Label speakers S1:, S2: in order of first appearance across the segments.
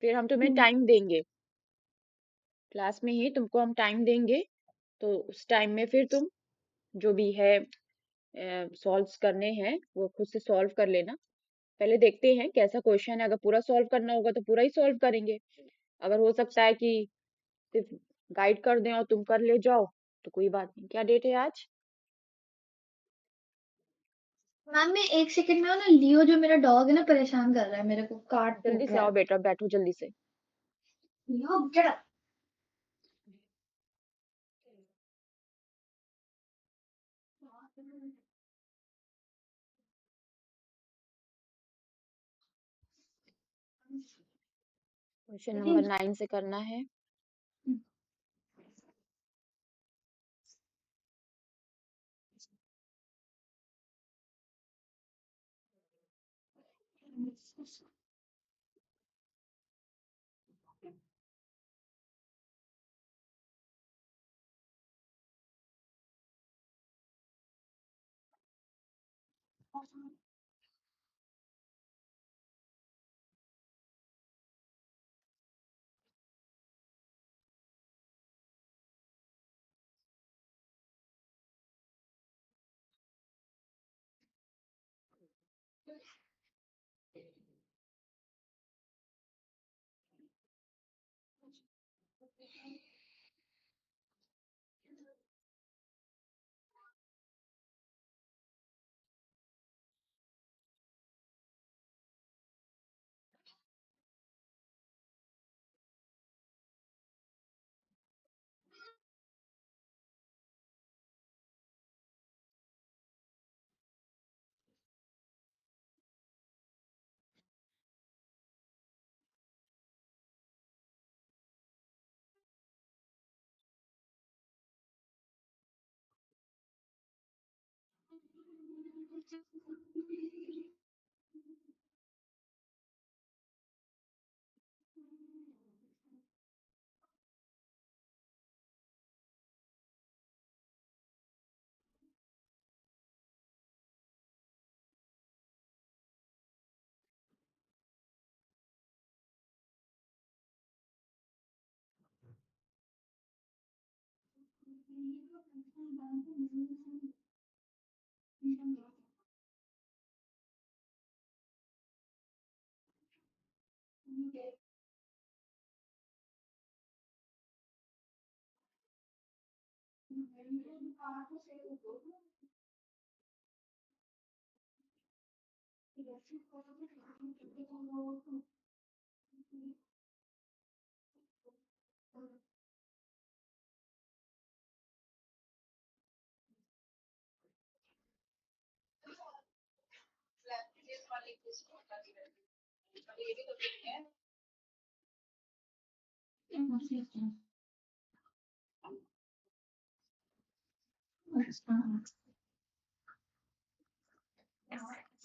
S1: फिर हम तुम्हें टाइम देंगे, क्लास में ही तुमको हम टाइम देंगे, तो उस टाइम में फिर तुम जो भी है सॉल्व करने हैं वो खुद से सॉल्व कर लेना। पहले देखते हैं कैसा क्वेश्चन है, अगर पूरा सॉल्व करना होगा तो पूरा ही सॉल्व करेंगे, अगर हो सकता है कि सिर्फ गाइड कर दें और तुम कर ले जाओ तो कोई बात नहीं। क्या डेट है आज?
S2: मैम मैं एक सेकंड में ना, लियो जो मेरा डॉग है ना परेशान कर रहा है, मेरे को काट
S1: जल्दी
S2: कूट
S1: से
S2: रहा
S1: आओ
S2: है।
S1: बेटा, बैठो जल्दी से।
S2: लियो get up।
S1: क्वेश्चन नंबर 9 से करना है।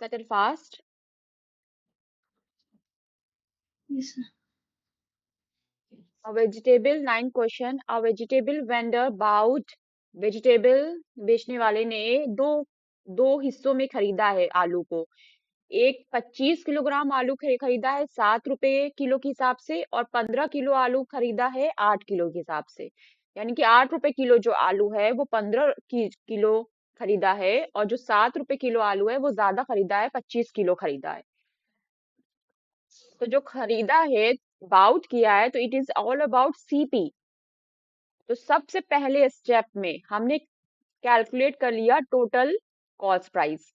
S1: Set it fast. A vegetable 9 question. A vegetable vendor bought vegetable बेचने वाले ने दो दो हिस्सों में खरीदा है आलू को। एक 25 किलोग्राम आलू खरीदा है 7 रुपए किलो के हिसाब से, और 15 किलो आलू खरीदा है 8 किलो के हिसाब से। यानी कि 8 रुपए किलो जो आलू है वो 15 किलो खरीदा है, और जो 7 रुपए किलो आलू है वो ज्यादा खरीदा है, 25 किलो खरीदा है। तो जो खरीदा है, बाउट किया है, तो it is all about CP. तो सबसे पहले स्टेप में हमने कैलकुलेट कर लिया टोटल कॉस्ट प्राइस।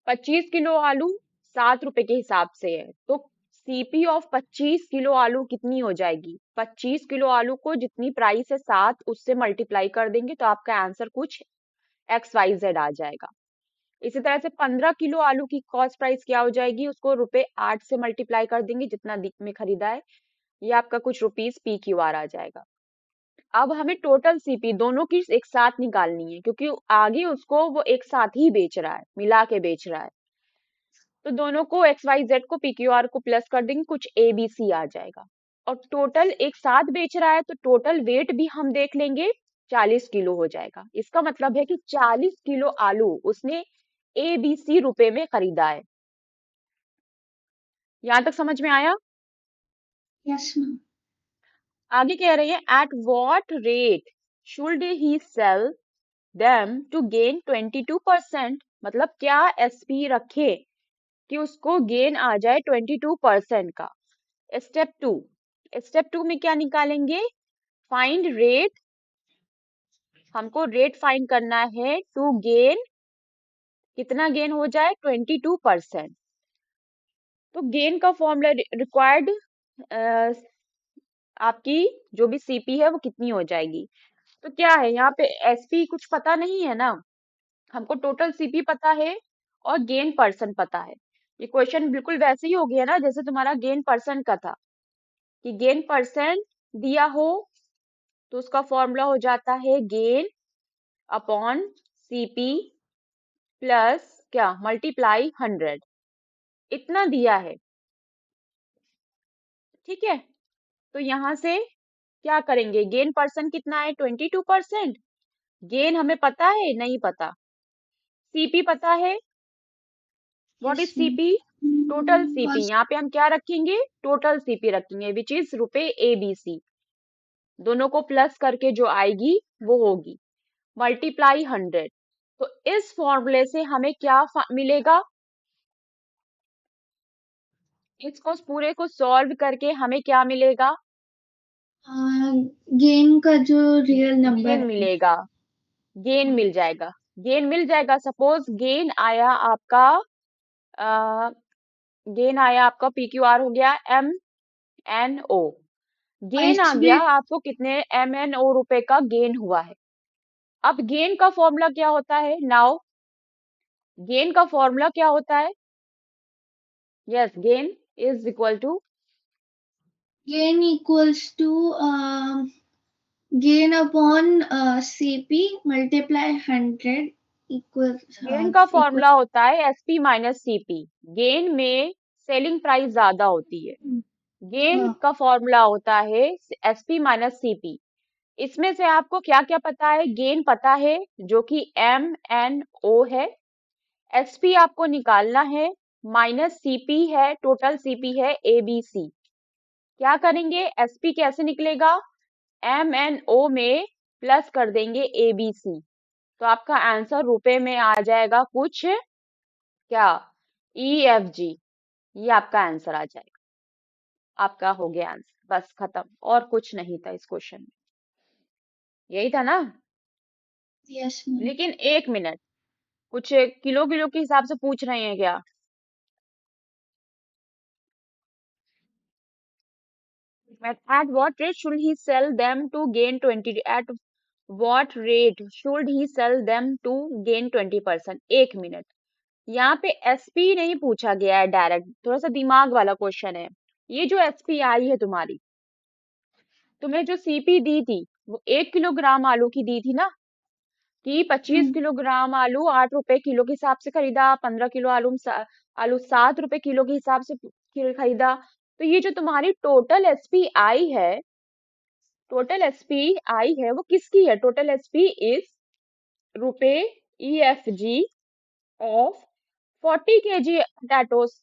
S1: 25 किलो आलू 7 रुपए के हिसाब से है, तो सीपी ऑफ 25 किलो आलू कितनी हो जाएगी? 25 किलो आलू को जितनी प्राइस है 7 उससे मल्टीप्लाई कर देंगे तो आपका आंसर कुछ XYZ आ जाएगा। इसी तरह से 15 किलो आलू की कॉस्ट प्राइस क्या हो जाएगी? उसको ₹8 से मल्टीप्लाई कर देंगे जितना में खरीदा है, ये आपका कुछ रुपीस PQR आ जाएगा। अब हमें टोटल सीपी दोनों की एक साथ निकालनी है, क्योंकि आगे उसको वो एक साथ ही बेच रहा है, मिला के बेच रहा है। तो दोनों को XYZ को PQR को प्लस कर देंगे, कुछ ABC आ जाएगा। और टोटल एक साथ बेच रहा है तो टोटल वेट भी हम देख लेंगे, 40 किलो हो जाएगा। इसका मतलब है कि 40 किलो आलू उसने ABC रुपए में खरीदा है। यहां तक समझ में आया?
S2: Yes ma'am.
S1: आगे कह रही है at what rate should he sell them to gain 22%। मतलब क्या एसपी रखे कि उसको गेन आ जाए 22% का। स्टेप टू में क्या निकालेंगे? Find rate. हमको रेट फाइंड करना है टू गेन, कितना गेन हो जाए? 22%। तो गेन का फॉर्मूला रिक्वायर्ड, आपकी जो भी सीपी है वो कितनी हो जाएगी। तो क्या है यहाँ पे, एसपी कुछ पता नहीं है ना, हमको टोटल सीपी पता है और गेन परसेंट पता है। ये क्वेश्चन बिल्कुल वैसे ही हो गया ना जैसे तुम्हारा गेन परसेंट का था, कि गेन परसेंट दिया हो तो उसका फॉर्मूला हो जाता है गेन अपॉन सीपी प्लस क्या, मल्टीप्लाई 100। इतना दिया है, ठीक है। तो यहाँ से क्या करेंगे, गेन परसेंट कितना है? 22%। गेन हमें पता है? नहीं पता। सीपी पता है। What
S2: yes
S1: is
S2: ma'am.
S1: CP? Total CP.
S2: बस।
S1: यहाँ पे हम क्या रखेंगे? टोटल सीपी रखेंगे, विच इज रुपए एबीसी। दोनों को प्लस करके जो आएगी वो होगी मल्टीप्लाई 100। तो इस फॉर्मूले से हमें क्या मिलेगा? इसको पूरे को सॉल्व करके हमें क्या मिलेगा?
S2: गेन का जो रियल नंबर
S1: गेन
S2: है।
S1: मिलेगा। गेन
S2: हाँ।
S1: मिल जाएगा। गेन मिल जाएगा। सपोज गेन आया आपका, गेन आया आपका पी क्यू आर हो गया MNO।
S2: और
S1: गेन आ
S2: इसमें
S1: गया आपको कितने MNO रुपए का गेन हुआ है। अब गेन का फॉर्मूला क्या होता है नाउ? गेन का फॉर्मूला क्या होता है? Yes, gain is equal to,
S2: gain equals to gain upon CP multiply 100
S1: gain का
S2: इक्वल।
S1: फॉर्मूला होता है एसपी माइनस सीपी। गेन में सेलिंग प्राइस ज्यादा होती है, गेन
S2: हाँ।
S1: का फॉर्मूला होता है एसपी माइनस सीपी। इसमें से आपको क्या क्या पता है? गेन पता है जो कि MNO है। एसपी आपको निकालना है, माइनस सीपी है, टोटल सीपी है ABC। क्या करेंगे? एसपी कैसे निकलेगा? MNO में प्लस कर देंगे ABC। तो आपका आंसर रुपए में आ जाएगा कुछ, क्या, EFG। ये आपका आंसर आ जाएगा। आपका हो गया आंसर, बस खत्म। और कुछ नहीं था इस क्वेश्चन में, यही था ना।
S2: Yes ma'am.
S1: लेकिन एक मिनट, कुछ किलो किलो के हिसाब से पूछ रहे हैं क्या? At what rate should he sell them to gain 20? At what rate should he sell them to gain 20%? एक मिनट, यहाँ पे एसपी नहीं पूछा गया है डायरेक्ट, थोड़ा सा दिमाग वाला क्वेश्चन है। ये जो एसपी आई है तुम्हारी, तुम्हें जो सीपी दी थी वो 1 किलोग्राम आलू की दी थी ना, कि 25 किलोग्राम आलू 8 रुपए किलो के हिसाब से खरीदा, 15 किलो आलू आलू 7 रुपए किलो के हिसाब से खरीदा। तो ये जो तुम्हारी टोटल एसपी आई है, टोटल एसपी आई है वो किसकी है? टोटल एसपी इज रुपए EFG ऑफ 40 kg पोटैटोस।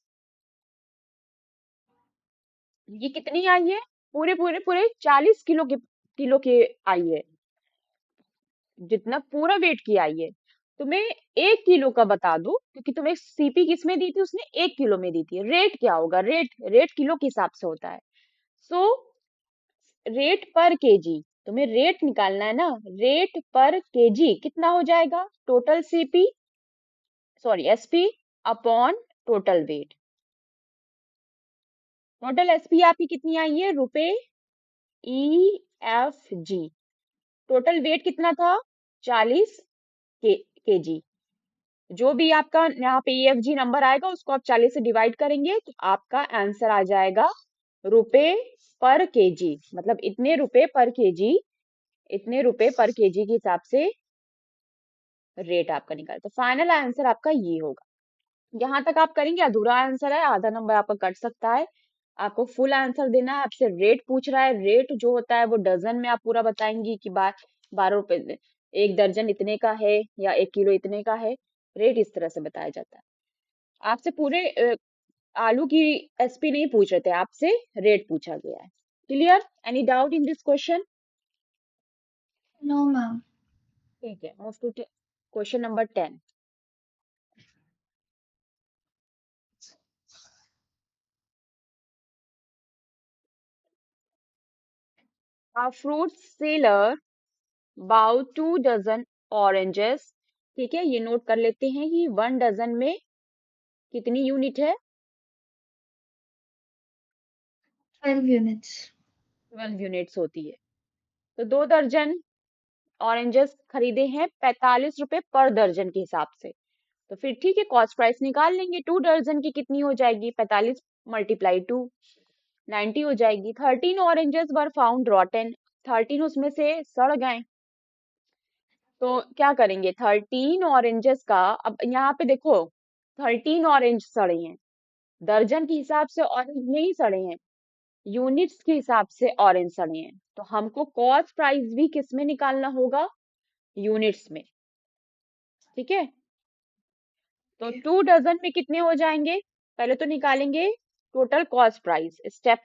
S1: ये कितनी आई है? पूरे पूरे पूरे 40 किलो की आई है, जितना पूरा वेट की आई है। तुम्हें 1 किलो का बता दूं, क्योंकि तुम्हें सीपी किस में दी थी? उसने 1 किलो में दी थी। रेट क्या होगा? रेट, रेट किलो के हिसाब से होता है। सो रेट पर केजी, तुम्हें रेट निकालना है ना, रेट पर केजी कितना हो जाएगा? Total CP, sorry SP upon total weight. Total SP आपकी कितनी आई है? रुपए EFG। टोटल वेट कितना था? 40 केजी। जो भी आपका यहाँ पे EFG नंबर आएगा उसको आप 40 से डिवाइड करेंगे तो आपका आंसर आ जाएगा रुपए पर केजी। मतलब इतने रुपए पर केजी, इतने रुपए पर केजी के हिसाब से रेट आपका निकला। तो फाइनल आंसर आपका ये होगा। यहाँ तक आप करेंगे, अधूरा आंसर है, आधा नंबर आपका कट सकता है। आपको फुल आंसर देना है। आपसे रेट पूछ रहा है, रेट जो होता है वो डजन में आप पूरा बताएंगी कि 12 रुपए, 1 दर्जन इतने का है या 1 किलो इतने का है। रेट इस तरह से बताया जाता है। आपसे पूरे आलू की एसपी नहीं पूछ रहे थे आपसे, रेट पूछा गया है। Clear? Any doubt in this question?
S2: No ma'am.
S1: ठीक है, move to question number 10। A fruit seller bought 2 dozen oranges। ठीक है, ये नोट कर लेते हैं कि 1 डजन में कितनी यूनिट है?
S2: 12 यूनिट्स।
S1: 12 यूनिट्स होती है। तो 2 दर्जन ऑरेंजेस खरीदे हैं 45 रुपए पर दर्जन के हिसाब से। तो फिर ठीक है, कॉस्ट प्राइस निकाल लेंगे। 2 दर्जन की कितनी हो जाएगी? 45 मल्टीप्लाई 2, 90 हो जाएगी। 13 ऑरेंजेस वर फाउंड रॉटन। 13 उसमें से सड़ गए। तो क्या करेंगे? 13 ऑरेंजेस का, अब यहाँ पे देखो 13 ऑरेंज सड़े हैं, दर्जन के हिसाब से ऑरेंज नहीं सड़े हैं, यूनिट्स के हिसाब से ऑरेंज सड़े हैं। तो हमको कॉस्ट प्राइस भी किस में निकालना होगा? यूनिट्स में। ठीक है, तो 2 डजन में कितने हो जाएंगे? पहले तो निकालेंगे टोटल कॉस्ट प्राइस। स्टेप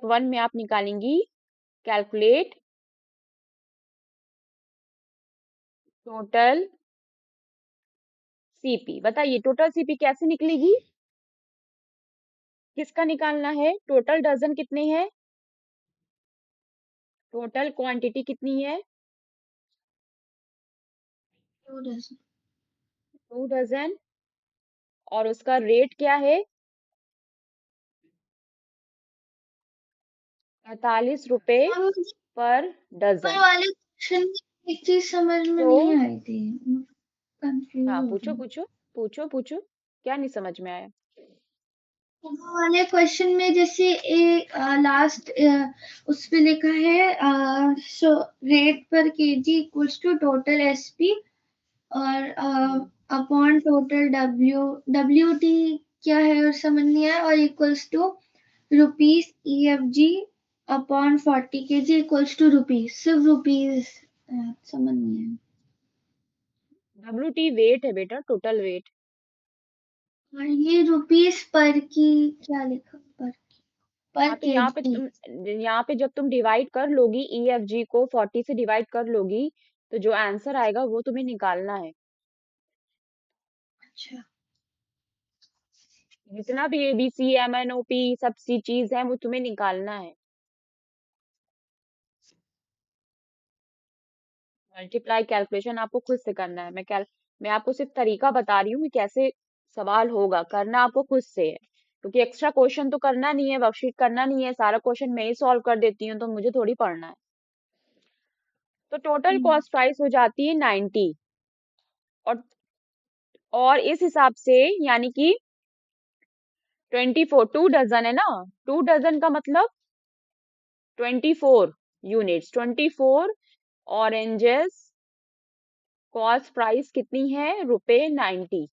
S1: 1 में आप निकालेंगी कैलकुलेट टोटल सीपी। बताइए टोटल सीपी कैसे निकलेगी? किसका निकालना है? टोटल डजन कितने हैं, टोटल क्वांटिटी कितनी है?
S2: 2 डजन।
S1: 2 डजन, और उसका रेट क्या है? 45 रुपए
S2: मैम मुझे
S1: पर
S2: ऊपर
S1: डजन।
S2: वाले क्वेश्चन में एक चीज समझ में
S1: तो
S2: नहीं आई थी, कंफ्यूज
S1: हाँ,
S2: हो
S1: पूछो
S2: गई।
S1: पूछो पूछो पूछो, क्या नहीं समझ में आया?
S2: वो वाले क्वेश्चन में जैसे लास्ट उस पे लिखा है so rate per kg equals to total SP और
S1: hmm,
S2: upon total W W T क्या है और समझ नहीं आया, और equals to rupees EFG upon 40 kg equals to rupees, सिर्फ रुपीज समझ नहीं आया।
S1: WT वेट है बेटा, टोटल वेट।
S2: और ये रुपीज पर की क्या लिखा, पर
S1: हाँ, तो
S2: केजी।
S1: यहाँ पे जब तुम डिवाइड कर लोगी EFG को 40 से डिवाइड कर लोगी, तो जो आंसर आएगा वो तुम्हें निकालना है।
S2: अच्छा।
S1: जितना भी ABC MNOP सब सी चीज है वो तुम्हें निकालना है। मल्टीप्लाई कैलकुलेशन आपको खुद से करना है। मैं आपको सिर्फ तरीका बता रही हूँ कि कैसे सवाल होगा, करना आपको खुद से है। क्योंकि एक्स्ट्रा क्वेश्चन तो करना नहीं है, वर्कशीट करना नहीं है, सारा क्वेश्चन मैं ही सॉल्व कर देती हूँ, तो मुझे थोड़ी पढ़ना है। तो टोटल कॉस्ट प्राइस हो जाती है 90। और इस हिसाब से यानी कि 24, 2 डजन है ना, 2 डजन का मतलब 24 यूनिट्स, 24 ऑरेंजेस। कॉस्ट प्राइस कितनी है? ₹90।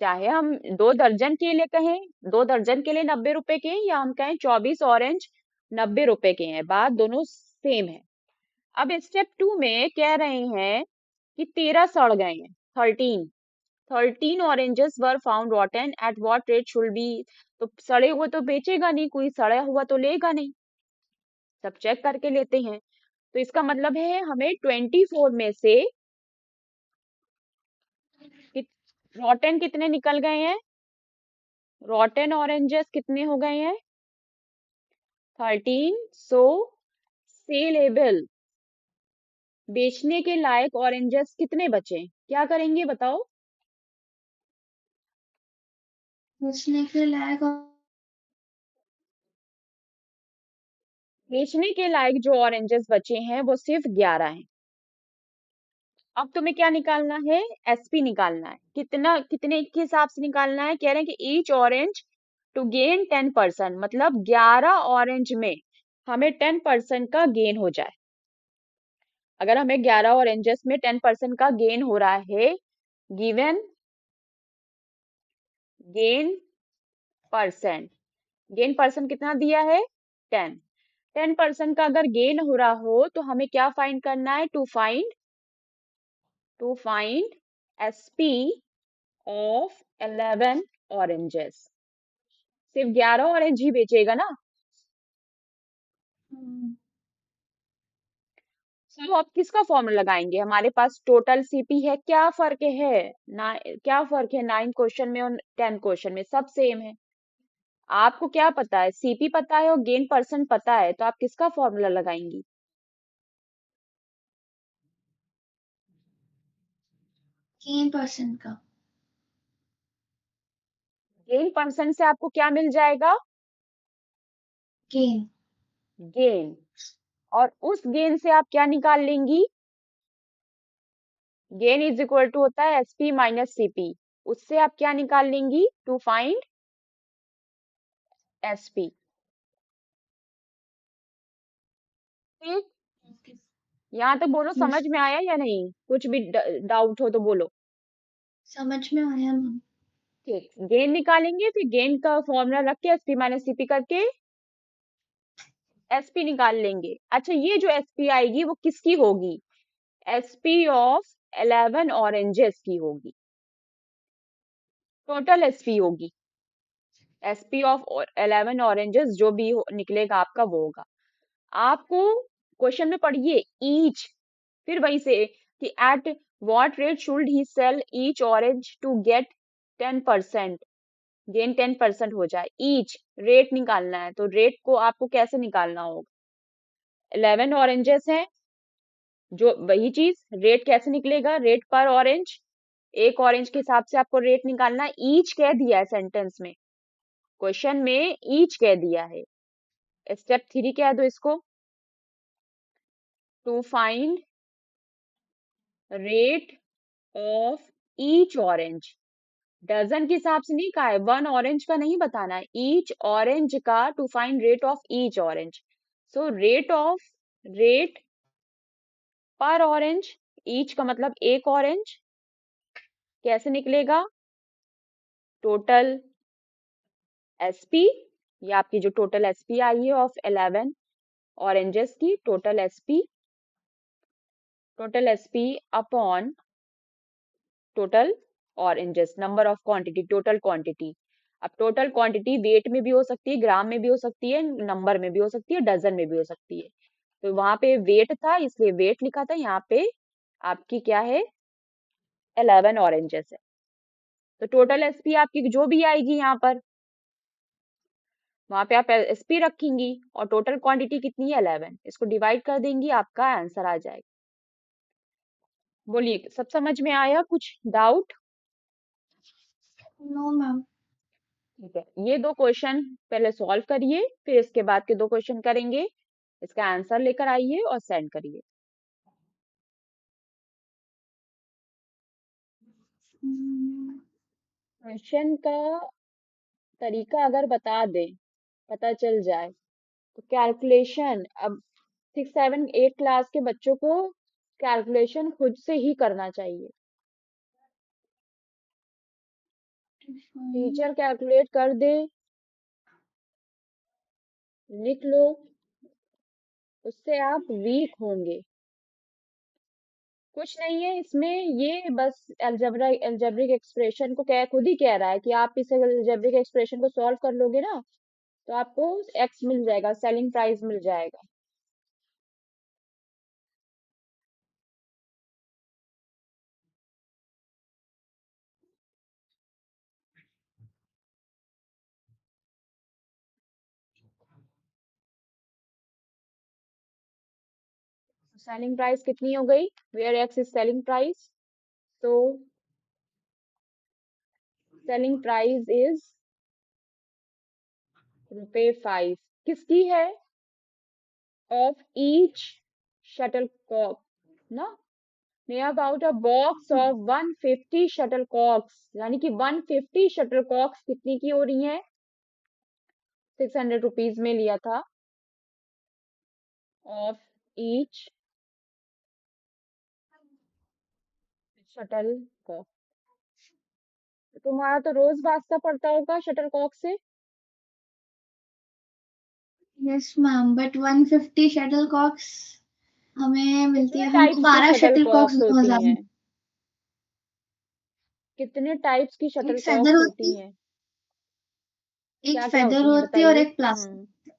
S1: चाहे हम 2 दर्जन के लिए कहें, 2 दर्जन के लिए 90 रुपए के हैं, या हम कहें 24 ऑरेंज 90 रुपए के हैं, बात दोनों सेम है। अब स्टेप 2 में कह रहे हैं कि 13 सड़ गए हैं। 13 oranges were found रॉटन eight what rate should be. तो सड़े हुए तो बेचेगा नहीं कोई, सड़ा हुआ तो लेगा नहीं, सब चेक करके लेते हैं। तो इसका मतलब है हमें 24 में से रॉटन कितने निकल गए हैं? रॉटन ऑरेंजेस कितने हो गए हैं? 13। सो सेलेबल, बेचने के लायक ऑरेंजेस कितने बचे? क्या करेंगे बताओ?
S2: बचने के लायक और
S1: बेचने के लायक जो ऑरेंजेस बचे हैं वो सिर्फ 11 हैं। अब तुम्हें क्या निकालना है? एसपी निकालना है। कितना, कितने के हिसाब से निकालना है? कह रहे हैं कि ईच ऑरेंज टू गेन 10%, मतलब 11 ऑरेंज में हमें 10% का गेन हो जाए। अगर हमें 11 ऑरेंजेस में 10% का गेन हो रहा है, given gain percent, gain percent कितना दिया है? 10। 10% का अगर गेन हो रहा हो तो हमें क्या फाइंड करना है? To find SP of 11 oranges. सिर्फ 11 ऑरेंज ही बेचेगा ना। चलो अब किसका फॉर्मूला लगाएंगे, हमारे पास टोटल सीपी है, क्या फर्क है ना, क्या फर्क है 9 क्वेश्चन में और 10 क्वेश्चन में, सब सेम है। आपको क्या पता है, सीपी पता है और गेन परसेंट पता है, तो आप किसका फॉर्मूला लगाएंगी।
S2: गेन परसेंट का।
S1: गेन परसेंट से आपको क्या मिल जाएगा,
S2: गेन।
S1: गेन। और उस गेन से आप क्या निकाल लेंगी, गेन इज इक्वल टू होता है एसपी माइनस सीपी। उससे आप क्या निकाल लेंगी, टू फाइंड एसपी। ठीक, यहाँ तक बोलो, समझ
S2: यस,
S1: में आया या नहीं, कुछ भी डाउट हो तो बोलो।
S2: समझ में आया मैम।
S1: ठीक, गेन निकालेंगे, फिर गेन का फॉर्मूला रख के एसपी माइनस सीपी करके एसपी निकाल लेंगे। अच्छा, ये जो एसपी आएगी वो किसकी होगी, एसपी ऑफ 11 ऑरेंजेस की होगी, टोटल एसपी होगी। एसपी ऑफ 11 ऑरेंजेस जो भी निकलेगा आपका वो होगा। आपको क्वेश्चन में पढ़िए ईच, फिर वहीं से कि at what rate should he sell each orange to get 10%, gain 10% हो जाए। ईच रेट निकालना है, तो रेट को आपको कैसे निकालना होगा, 11 ऑरेंजेस हैं, जो वही चीज, रेट कैसे निकलेगा, रेट पर ऑरेंज, एक ऑरेंज के हिसाब से आपको रेट निकालना है। ईच कह दिया है सेंटेंस में, क्वेश्चन में ईच कह दिया है। स्टेप 3 कह दो इसको, to find rate of each orange. Dozen के हिसाब से नहीं कहा है, वन ऑरेंज का नहीं बताना है, ईच ऑरेंज का, to find rate of each orange. So rate पर ऑरेंज, ईच का मतलब एक ऑरेंज, कैसे निकलेगा, टोटल एसपी, ये आपकी जो टोटल एसपी आई है ऑफ 11 ऑरेंजेस की, total SP upon total oranges, number of quantity, total quantity. अब टोटल क्वांटिटी वेट में भी हो सकती है, ग्राम में भी हो सकती है, नंबर में भी हो सकती है, डजन में भी हो सकती है। तो वहां पे वेट था इसलिए वेट लिखा था, यहाँ पे आपकी क्या है, 11 ऑरेंजेस है। तो टोटल एसपी आपकी जो भी आएगी यहाँ पर, वहां पे आप एसपी रखेंगी, और टोटल क्वांटिटी कितनी है 11, इसको डिवाइड कर देंगी, आपका आंसर आ जाएगा। बोलिए, सब समझ में आया, कुछ डाउट।
S2: No ma'am.
S1: ठीक है, ये दो क्वेश्चन पहले सॉल्व करिए, फिर इसके बाद के दो क्वेश्चन करेंगे, इसका आंसर लेकर आइए और सेंड करिए। क्वेश्चन का तरीका अगर बता दे, पता चल जाए, तो कैलकुलेशन अब 6, 7, 8 क्लास के बच्चों को कैलकुलेशन खुद से ही करना चाहिए। टीचर कैलकुलेट कर दे, लिख लो, उससे आप वीक होंगे। कुछ नहीं है इसमें, ये बस एल्जेब्रिक एक्सप्रेशन को कह खुद ही कह रहा है कि आप इस एल्जेब्रिक एक्सप्रेशन को सॉल्व कर लोगे ना, तो आपको एक्स मिल जाएगा, सेलिंग प्राइस मिल जाएगा। सेलिंग प्राइस कितनी हो गई, where x is selling price, तो सेलिंग प्राइस इज ₹5, किसकी है, ऑफ ईच शटलकॉक ना, near about a box of 150 shuttlecocks, यानी कि 150 shuttlecocks कितनी की हो रही हैं, 600 रुपीज में लिया था, ऑफ ईच शटलकॉक। तुम्हारा तो रोज वास्ता पड़ता होगा शटलकॉक से।
S2: यस मैम, बट 150 शटल हमें मिलती
S1: कितने
S2: है,
S1: टाइप्स
S2: हमको
S1: की
S2: 12 शटल
S1: शटलकॉक्स होती
S2: ज्यादा।
S1: हैं, कितने टाइप्स की
S2: एक फेदर
S1: शटलकॉक्स
S2: होती
S1: होती हैं?
S2: एक
S1: क्या क्या
S2: फेदर
S1: होती हैं
S2: होती है और
S1: बताइए।
S2: एक प्लास्टिक।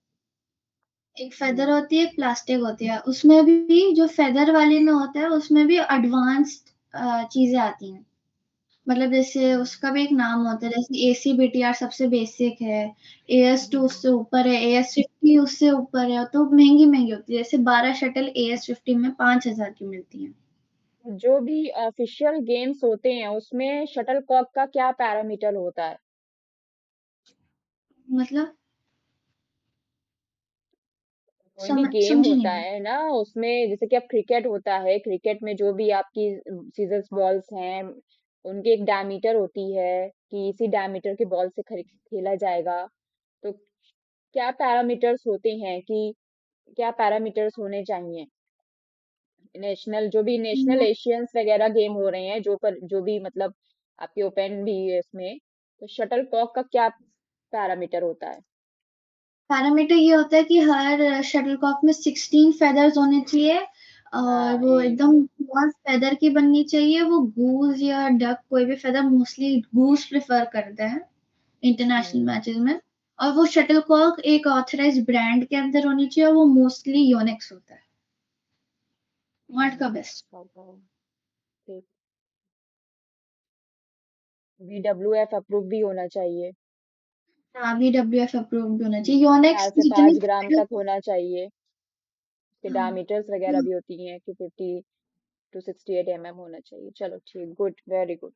S2: एक फेदर
S1: हम्म।
S2: होती है, एक प्लास्टिक होती है। उसमें भी जो फेदर वाले में होता है उसमें भी एडवांस्ड चीजें आती हैं। मतलब जैसे उसका भी एक नाम होता है, जैसे ACBTR सबसे बेसिक है, AS2
S1: हम्म।
S2: उससे ऊपर है, AS50 उससे ऊपर है, तो महंगी महंगी होती है। जैसे 12 शटल AS50 में 5,000 की मिलती है।
S1: जो भी ऑफिशियल गेम्स होते हैं उसमें शटलकॉक का क्या पैरामीटर होता है?
S2: मतलब
S1: कोई भी गेम
S2: समझी नहीं
S1: होता
S2: मैं।
S1: है ना, उसमें जैसे कि अब क्रिकेट होता है, क्रिकेट में जो भी आपकी सीजर्स बॉल्स हैं, उनकी एक डायमीटर होती है कि इसी डायमीटर के बॉल से खेला जाएगा। तो क्या पैरामीटर्स होते हैं कि क्या पैरामीटर्स होने चाहिए? नेशनल, जो भी नेशनल एशियंस वगैरह गेम हो रहे हैं, जो भी मतलब आपके ओपन भी है इसमें, तो शटल कॉक का क्या पैरामीटर होता है?
S2: पैरामीटर ये होता है कि हर शटलकॉक में 16 फेदर्स होने चाहिए, और
S1: हाँ,
S2: वो एकदम बहुत फेदर की बननी चाहिए। वो गूज या डक, कोई भी फेदर, मोस्टली गूज प्रेफर करते हैं इंटरनेशनल
S1: हम्म।
S2: मैचेस में। और वो शटलकॉक एक ऑथराइज्ड ब्रांड के अंदर होनी चाहिए, और वो मोस्टली योनेक्स होता है, वर्ल्ड का बेस्ट।
S1: ठीक। BWF अप्रूव भी होना चाहिए।
S2: हाँ, BWF अप्रूव भी होना चाहिए। योनेक्स
S1: 4 से 5
S2: जितनी
S1: ग्राम तक होना चाहिए। उसके
S2: हाँ,
S1: डायमीटर्स वगैरह भी होती हैं कि 50 to 68 होना चाहिए। चलो ठीक, good, very good.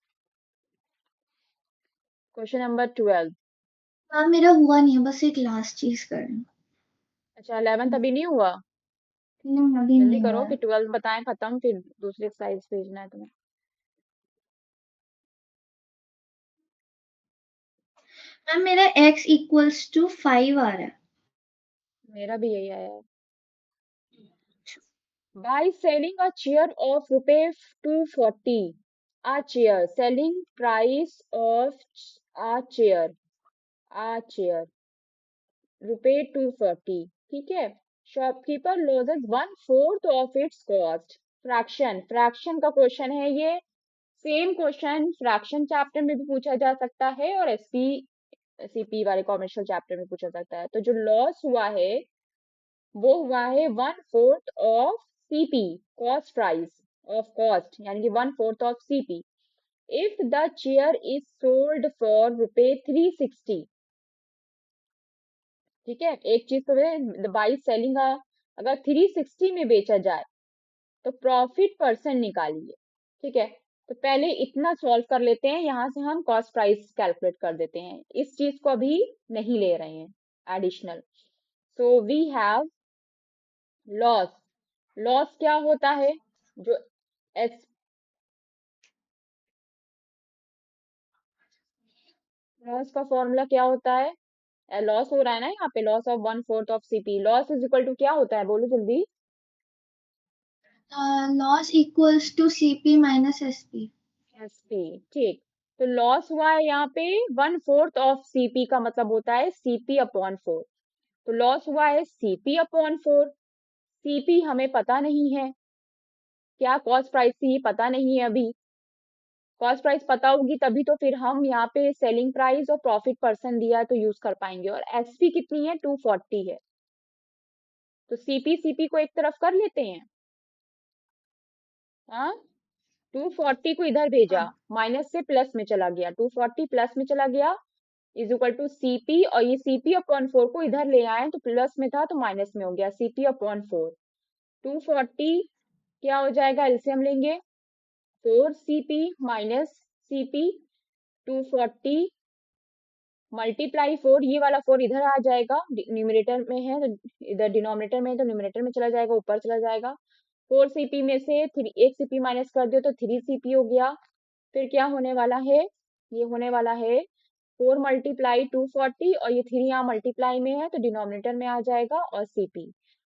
S1: Question number 12।
S2: हाँ, मेरा हुआ नहीं है, बस एक लास्ट चीज करनी।
S1: अच्छा, 11th अभी नहीं हुआ?
S2: नहीं, अभी
S1: जल्दी
S2: नहीं हुआ
S1: करो,
S2: है।
S1: फिर 12th बताएं खत्म, फिर दूसरी एक्सरसाइज भेजना है तुम्हें।
S2: मैम, मेरा x=5 आ रहा है।
S1: मेरा भी यही आया है। By selling a chair of rupees 240, a chair, selling price of a chair रुपए 240, ठीक है। Shopkeeper loses 1/4 of its cost। Fraction का क्वेश्चन है ये। सेम क्वेश्चन फ्रैक्शन चैप्टर में भी पूछा जा सकता है और सीपी वाले कॉमर्शियल चैप्टर में पूछा सकता है। तो जो लॉस हुआ है वो हुआ है 1/4 of CP, cost price of cost, यानी कि 1/4 of CP. If the chair is sold for रुपए 360, ठीक है, एक चीज तो बाई सेलिंग, अगर 360 में बेचा जाए तो प्रॉफिट परसेंट निकालिए, ठीक है। तो पहले इतना सॉल्व कर लेते हैं, यहां से हम कॉस्ट प्राइस कैलकुलेट कर देते हैं, इस चीज को अभी नहीं ले रहे हैं additional. So we have loss. Loss क्या होता है? जो एस लॉस का फॉर्मूला क्या होता है? लॉस हो रहा है ना यहाँ पे, loss of 1/4 of CP, loss is equal to क्या होता है, बोलो जल्दी।
S2: लॉस इक्वल्स टू CP माइनस SP।
S1: एसपी, ठीक। तो लॉस हुआ है यहाँ पे 1/4 ऑफ सीपी, का मतलब होता है CP/4। तो लॉस हुआ है CP/4। सीपी हमें पता नहीं है, क्या कॉस्ट प्राइस थी ये पता नहीं है अभी। कॉस्ट प्राइस पता होगी तभी तो फिर हम यहाँ पे सेलिंग प्राइस और प्रॉफिट परसेंट दिया है तो यूज कर पाएंगे। और एसपी कितनी है? 240 है। तो सीपी को एक तरफ कर लेते हैं। हाँ, 240 को इधर भेजा,
S2: हाँ,
S1: माइनस से प्लस में चला गया, 240 प्लस में चला गया, इज इक्वल टू सीपी, और ये CP/4 को इधर ले आए तो प्लस में था तो माइनस में हो गया, CP/4। 240 क्या हो जाएगा, एलसीएम लेंगे, 4CP - CP, 240 मल्टीप्लाई 4, ये वाला 4 इधर आ जाएगा, न्यूमरेटर में है तो इधर डिनोमिनेटर में है तो न्यूमरेटर में चला जाएगा, ऊपर चला जाएगा। 4CP में से एक सीपी माइनस कर दियो तो 3CP हो गया। फिर क्या होने वाला है? ये होने वाला है 4 × 240, और ये 3 यहाँ मल्टीप्लाई में है तो डिनोमिनेटर में आ जाएगा, और सीपी।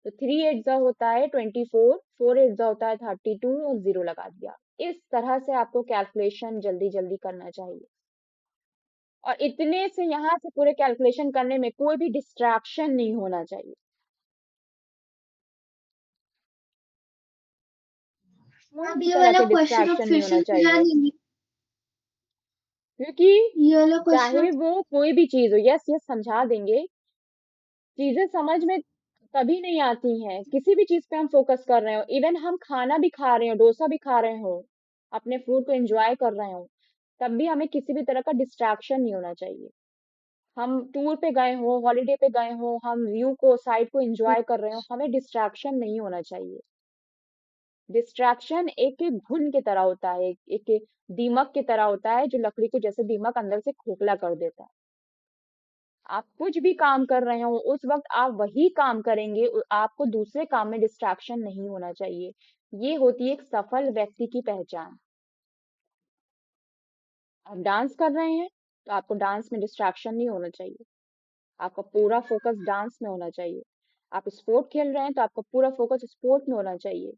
S1: तो 3 8 होता है 24, 4 8 होता है 32, और 0 लगा दिया। इस तरह से आपको कैलकुलेशन जल्दी जल्दी करना चाहिए, और इतने से यहाँ से पूरे कैलकुलेशन करने में कोई भी डिस्ट्रैक्शन नहीं होना चाहिए। कोई भी
S2: अब ये
S1: तरह
S2: वाला
S1: के
S2: क्वेश्चन अब
S1: डिस्ट्रैक्शन
S2: फिर
S1: नहीं
S2: से
S1: होना
S2: किया
S1: चाहिए।
S2: नहीं।
S1: क्योंकि
S2: ये वाला क्वेश्चन।
S1: चाहे वो कोई भी चीज हो, यस यस समझा देंगे, चीजें समझ में तभी नहीं आती हैं किसी भी चीज पे हम फोकस कर रहे हो, इवन हम खाना भी खा रहे हो, डोसा भी खा रहे हो, अपने फूड को एंजॉय कर रहे हो, तब भी हमें किसी भी तरह का डिस्ट्रैक्शन नहीं होना चाहिए। हम टूर पे गए हो, हॉलीडे पे गए हो, हम व्यू को, साइड को एंजॉय कर रहे हो, हमें डिस्ट्रैक्शन नहीं होना चाहिए। डिस्ट्रैक्शन एक एक घुन की तरह होता है, एक दीमक की तरह होता है, जो लकड़ी को जैसे दीमक अंदर से खोखला कर देता है। आप कुछ भी काम कर रहे हो, उस वक्त आप वही काम करेंगे, आपको दूसरे काम में डिस्ट्रैक्शन नहीं होना चाहिए। ये होती है एक सफल व्यक्ति की पहचान। आप डांस कर रहे हैं तो आपको डांस में डिस्ट्रैक्शन नहीं होना चाहिए, आपका पूरा फोकस डांस में होना चाहिए। आप स्पोर्ट खेल रहे हैं तो आपका पूरा फोकस स्पोर्ट में होना चाहिए।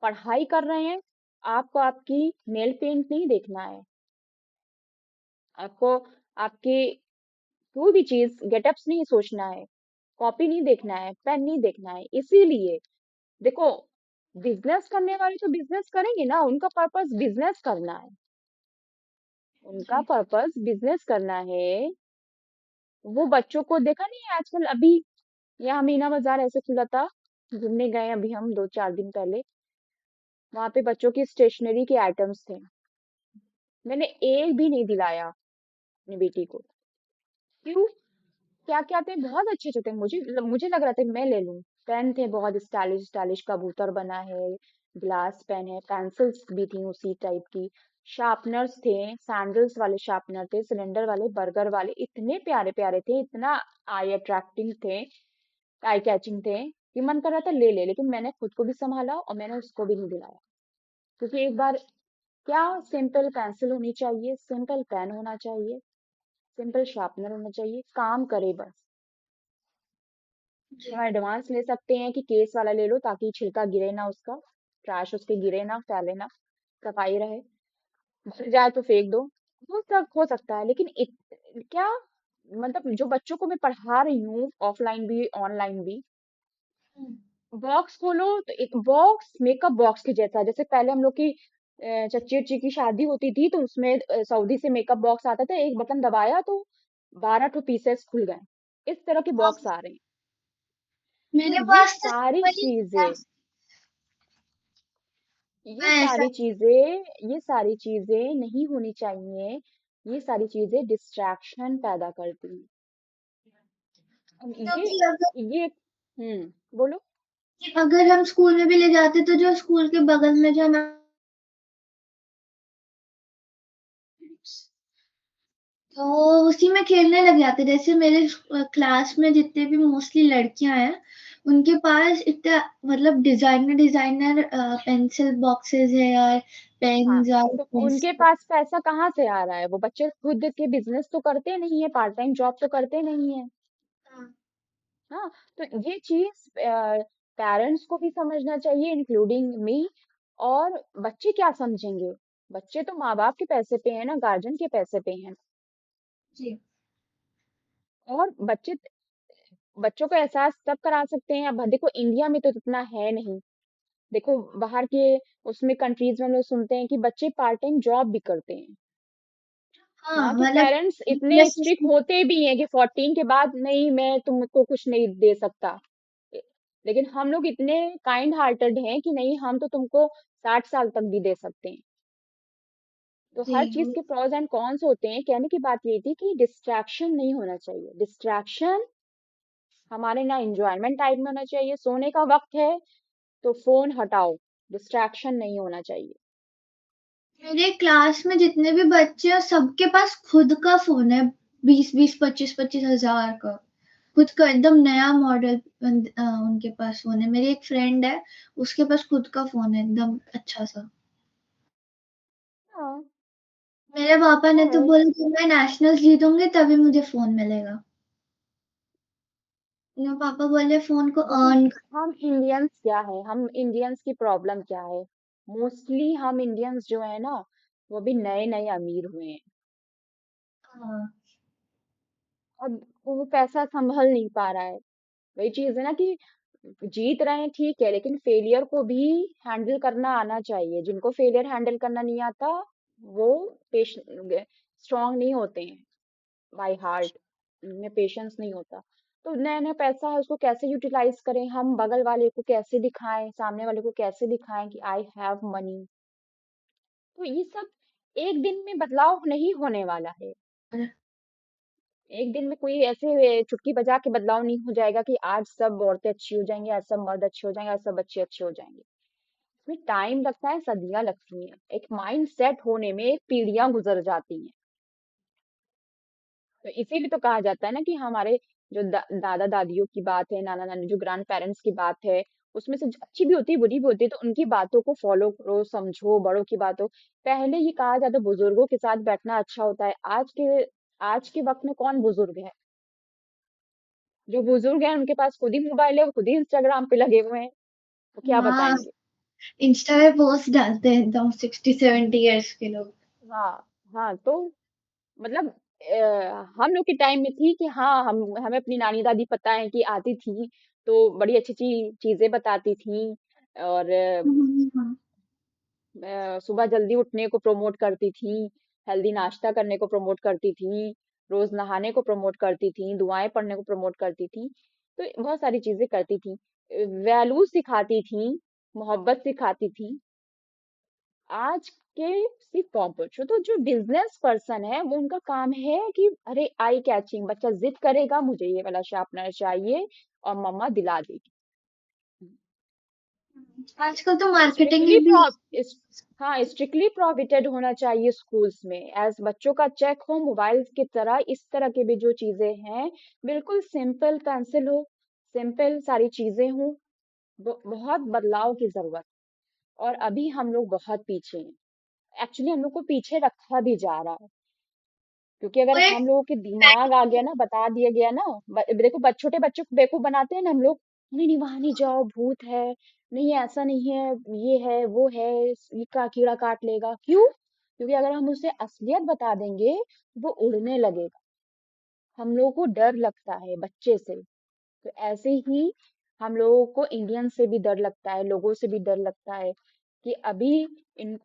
S1: पढ़ाई कर रहे हैं, आपको आपकी नेल पेंट नहीं देखना है, आपको आपके कोई भी चीज गेटअप्स नहीं सोचना है, कॉपी नहीं देखना है, पेन नहीं देखना है। इसीलिए देखो, बिजनेस करने वाले तो बिजनेस करेंगे ना, उनका पर्पस बिजनेस करना है, उनका
S2: जी।
S1: पर्पस बिजनेस करना है। वो बच्चों को देखा नहीं है आजकल, अभी यहाँ मीना बाजार ऐसे खुला था, घूमने गए अभी हम 2-4 दिन पहले, वहां पे बच्चों की स्टेशनरी के आइटम्स थे, मैंने एक भी नहीं दिलाया अपनी बेटी को। क्यों? क्या क्या थे, बहुत अच्छे अच्छे थे, मुझे लग रहा था मैं ले लूं। पेन थे बहुत स्टाइलिश स्टाइलिश, कबूतर बना है, ग्लास पेन है, पेंसिल्स भी थी उसी टाइप की, शार्पनर्स थे, सैंडल्स वाले शार्पनर थे, सिलेंडर वाले, बर्गर वाले, इतने प्यारे प्यारे थे, इतना आई अट्रैक्टिंग थे, आई कैचिंग थे कि मन कर रहा था ले ले, लेकिन मैंने खुद को भी संभाला और मैंने उसको भी नहीं दिलाया। क्योंकि एक बार क्या, सिंपल पेंसिल होनी चाहिए, सिंपल पेन होना चाहिए, सिंपल शार्पनर होना चाहिए, काम करे बस।
S2: जी।
S1: थोड़ा एडवांस ले सकते हैं कि केस वाला ले लो ताकि छिलका गिरे ना उसका, ट्रैश उसके गिरे ना, फैले ना, सफाई रहे, भर जाए तो फेंक दो, वो सब हो सकता है। लेकिन क्या, मतलब जो बच्चों को मैं पढ़ा रही हूँ ऑफलाइन भी ऑनलाइन भी,
S2: हम्म।
S1: बॉक्स खोलो तो एक बॉक्स मेकअप बॉक्स के जैसा, जैसे पहले हम लोग की चच्ची उच्ची की शादी होती थी तो उसमें सऊदी से मेकअप बॉक्स आता था, एक बटन दबाया तो 12 ठो पीसेस खुल गए, इस तरह के
S2: हाँ,
S1: बॉक्स आ रहे हैं। तो
S2: मेरे पास तो
S1: ये
S2: मैं ऐसा।
S1: सारी चीजें ये सारी चीजें नहीं होनी चाहिए, ये सारी चीजें डिस्ट्रैक्शन पैदा करती हैं। अब
S2: क्योंकि
S1: ये बोलो।
S2: अगर हम स्कूल में भी ले जाते तो जो स्कूल के बगल में जो हमारे, तो उसी में खेलने लग जाते। जैसे मेरे क्लास में जितने भी मोस्टली लड़कियां हैं, उनके पास इतना मतलब डिजाइनर डिजाइनर पेंसिल बॉक्सेस है यार,
S1: हाँ,
S2: पेन्स और
S1: तो उनके
S2: पेंसिल।
S1: पास पैसा कहाँ से आ रहा है, वो बच्चे खुद के बिजनेस तो करते नहीं है, पार्ट टाइम जॉब तो करते नहीं है। हाँ, तो ये चीज पेरेंट्स को भी समझना चाहिए, इंक्लूडिंग मी। और बच्चे क्या समझेंगे, बच्चे तो माँ बाप के पैसे पे है ना, गार्जियन के पैसे पे हैं।
S2: जी।
S1: और बच्चों को एहसास तब करा सकते हैं, अब देखो इंडिया में तो इतना है नहीं, देखो बाहर के उसमें कंट्रीज में हम लोग सुनते हैं कि बच्चे पार्ट टाइम जॉब भी करते हैं।
S2: हाँ
S1: वहाँ के
S2: मतलब
S1: पेरेंट्स इतने स्ट्रिक्ट
S2: सिस्टम।
S1: होते भी हैं कि 14 के बाद नहीं, मैं तुमको कुछ नहीं दे सकता। ए- लेकिन हम लोग इतने काइंड हार्टेड हैं कि नहीं, हम तो तुमको 60 साल तक भी दे सकते हैं। तो
S2: जी।
S1: हर चीज के प्रोज एंड कॉन्स होते हैं। कहने की बात ये थी कि डिस्ट्रैक्शन नहीं होना चाहिए, डिस्ट्रैक्शन हमारे ना एंजॉयमेंट टाइम में होना चाहिए, सोने का वक्त है तो फोन हटाओ, डिस्ट्रैक्शन नहीं होना चाहिए।
S2: मेरे क्लास में जितने भी बच्चे हैं सबके पास खुद का फोन है, 20-20 25-25 हजार का खुद का एकदम नया मॉडल। उनके पास फोन है। मेरी एक फ्रेंड है, उसके पास खुद का फोन है एकदम अच्छा सा।
S1: हाँ,
S2: मेरे पापा ने तो
S1: है।
S2: बोला कि मैं नेशनल जीतूंगी तभी मुझे फोन मिलेगा। मेरे पापा बोले फोन को
S1: देखो,
S2: अर्न।
S1: हम इंडियंस क्या है, हम इंडियंस की प्रॉब्लम क्या है, मोस्टली हम इंडियंस जो है ना, वो भी नए नए अमीर हुए हैं।
S2: हाँ।
S1: अब वो पैसा संभल नहीं पा रहा है। वही चीज है ना कि जीत रहे हैं ठीक है, लेकिन फेलियर को भी हैंडल करना आना चाहिए। जिनको फेलियर हैंडल करना नहीं आता, वो पेश स्ट्रांग नहीं होते हैं बाय हार्ट, उनमें पेशेंस नहीं होता। तो नया नया पैसा है, उसको कैसे यूटिलाइज करें, हम बगल वाले को कैसे दिखाएं, सामने वाले को कैसे दिखाएं कि आई हैव मनी। तो ये सब एक दिन में बदलाव नहीं होने वाला है। एक दिन में कोई ऐसे चुटकी बजा के बदलाव नहीं हो जाएगा कि आज सब औरतें अच्छी हो जाएंगी, आज सब मर्द अच्छे हो जाएंगे, आज सब बच्चे अच्छे हो जाएंगे। इसमें टाइम लगता है, सदियां लगती हैं, एक माइंड सेट होने में पीढ़ियां गुजर जाती हैं। तो इसीलिए तो कहा जाता है ना कि हमारे जो दादा दादियों की बात है, नाना नानी, जो ग्रैंड पेरेंट्स की बात है, उसमें से अच्छी भी होती है, बुरी भी होती है, तो उनकी बातों को फॉलो करो, समझो, बड़ों की बातों। पहले ये कहा जाता है बुजुर्गों के साथ बैठना अच्छा होता है। आज के वक्त में कौन बुजुर्ग है? जो बुजुर्ग हैं उनके पास खुद ही मोबाइल है, वो खुद ही इंस्टाग्राम पे लगे हुए हैं, तो क्या
S2: हाँ,
S1: बताएंगे?
S2: इंस्टा पे पोस्ट डालते हैं एकदम 60-70 ईयर्स के लोग।
S1: हाँ। हाँ, तो मतलब हम लोग के टाइम में थी कि हाँ, हमें अपनी नानी दादी पता है कि आती थी, तो बड़ी अच्छी अच्छी चीजें बताती थी। और
S2: हाँ।
S1: सुबह जल्दी उठने को प्रमोट करती थी, हेल्दी नाश्ता करने को प्रमोट करती थी, रोज नहाने को प्रमोट करती थी, दुआएं पढ़ने को प्रमोट करती थी। तो बहुत सारी चीजें करती थी, वैल्यू सिखाती थी, मोहब्बत सिखाती थी। आज के सिर्फ कॉम्पिटिशन, तो जो बिजनेस पर्सन है वो उनका काम है कि अरे आई कैचिंग, बच्चा जिद करेगा मुझे ये वाला शार्पनर चाहिए और मम्मा दिला देगी।
S2: आजकल तो मार्केटिंग
S1: स्ट्रिक्टली
S2: में भी।
S1: हाँ, स्ट्रिक्टली प्रोहिबिटेड होना चाहिए स्कूल्स में, एज बच्चों का चेक हो मोबाइल की तरह। इस तरह के भी जो चीजें हैं, बिल्कुल सिंपल पेंसिल हो, सिंपल सारी चीजें हो। बहुत बदलाव की जरूरत। और अभी हम लोग बहुत पीछे हैं, एक्चुअली हम लोग को पीछे रखा भी जा रहा है। क्योंकि अगर
S2: और एक
S1: हम लोगों के दिमाग आ गया ना, बता दिया गया ना, देखो छोटे बच्चों को बेवकूफ बनाते हैं ना हम लोग। नहीं नहीं, वहां नहीं जाओ, भूत है, नहीं ऐसा नहीं है, ये है वो है, ये का कीड़ा काट लेगा। क्यों? क्योंकि अगर हम उसे असलियत बता देंगे, वो उड़ने लगेगा। हम लोगों को डर लगता है बच्चे से। तो ऐसे ही हम लोगों को इंडियन से भी डर लगता है, लोगों से भी डर लगता है कि अभी इन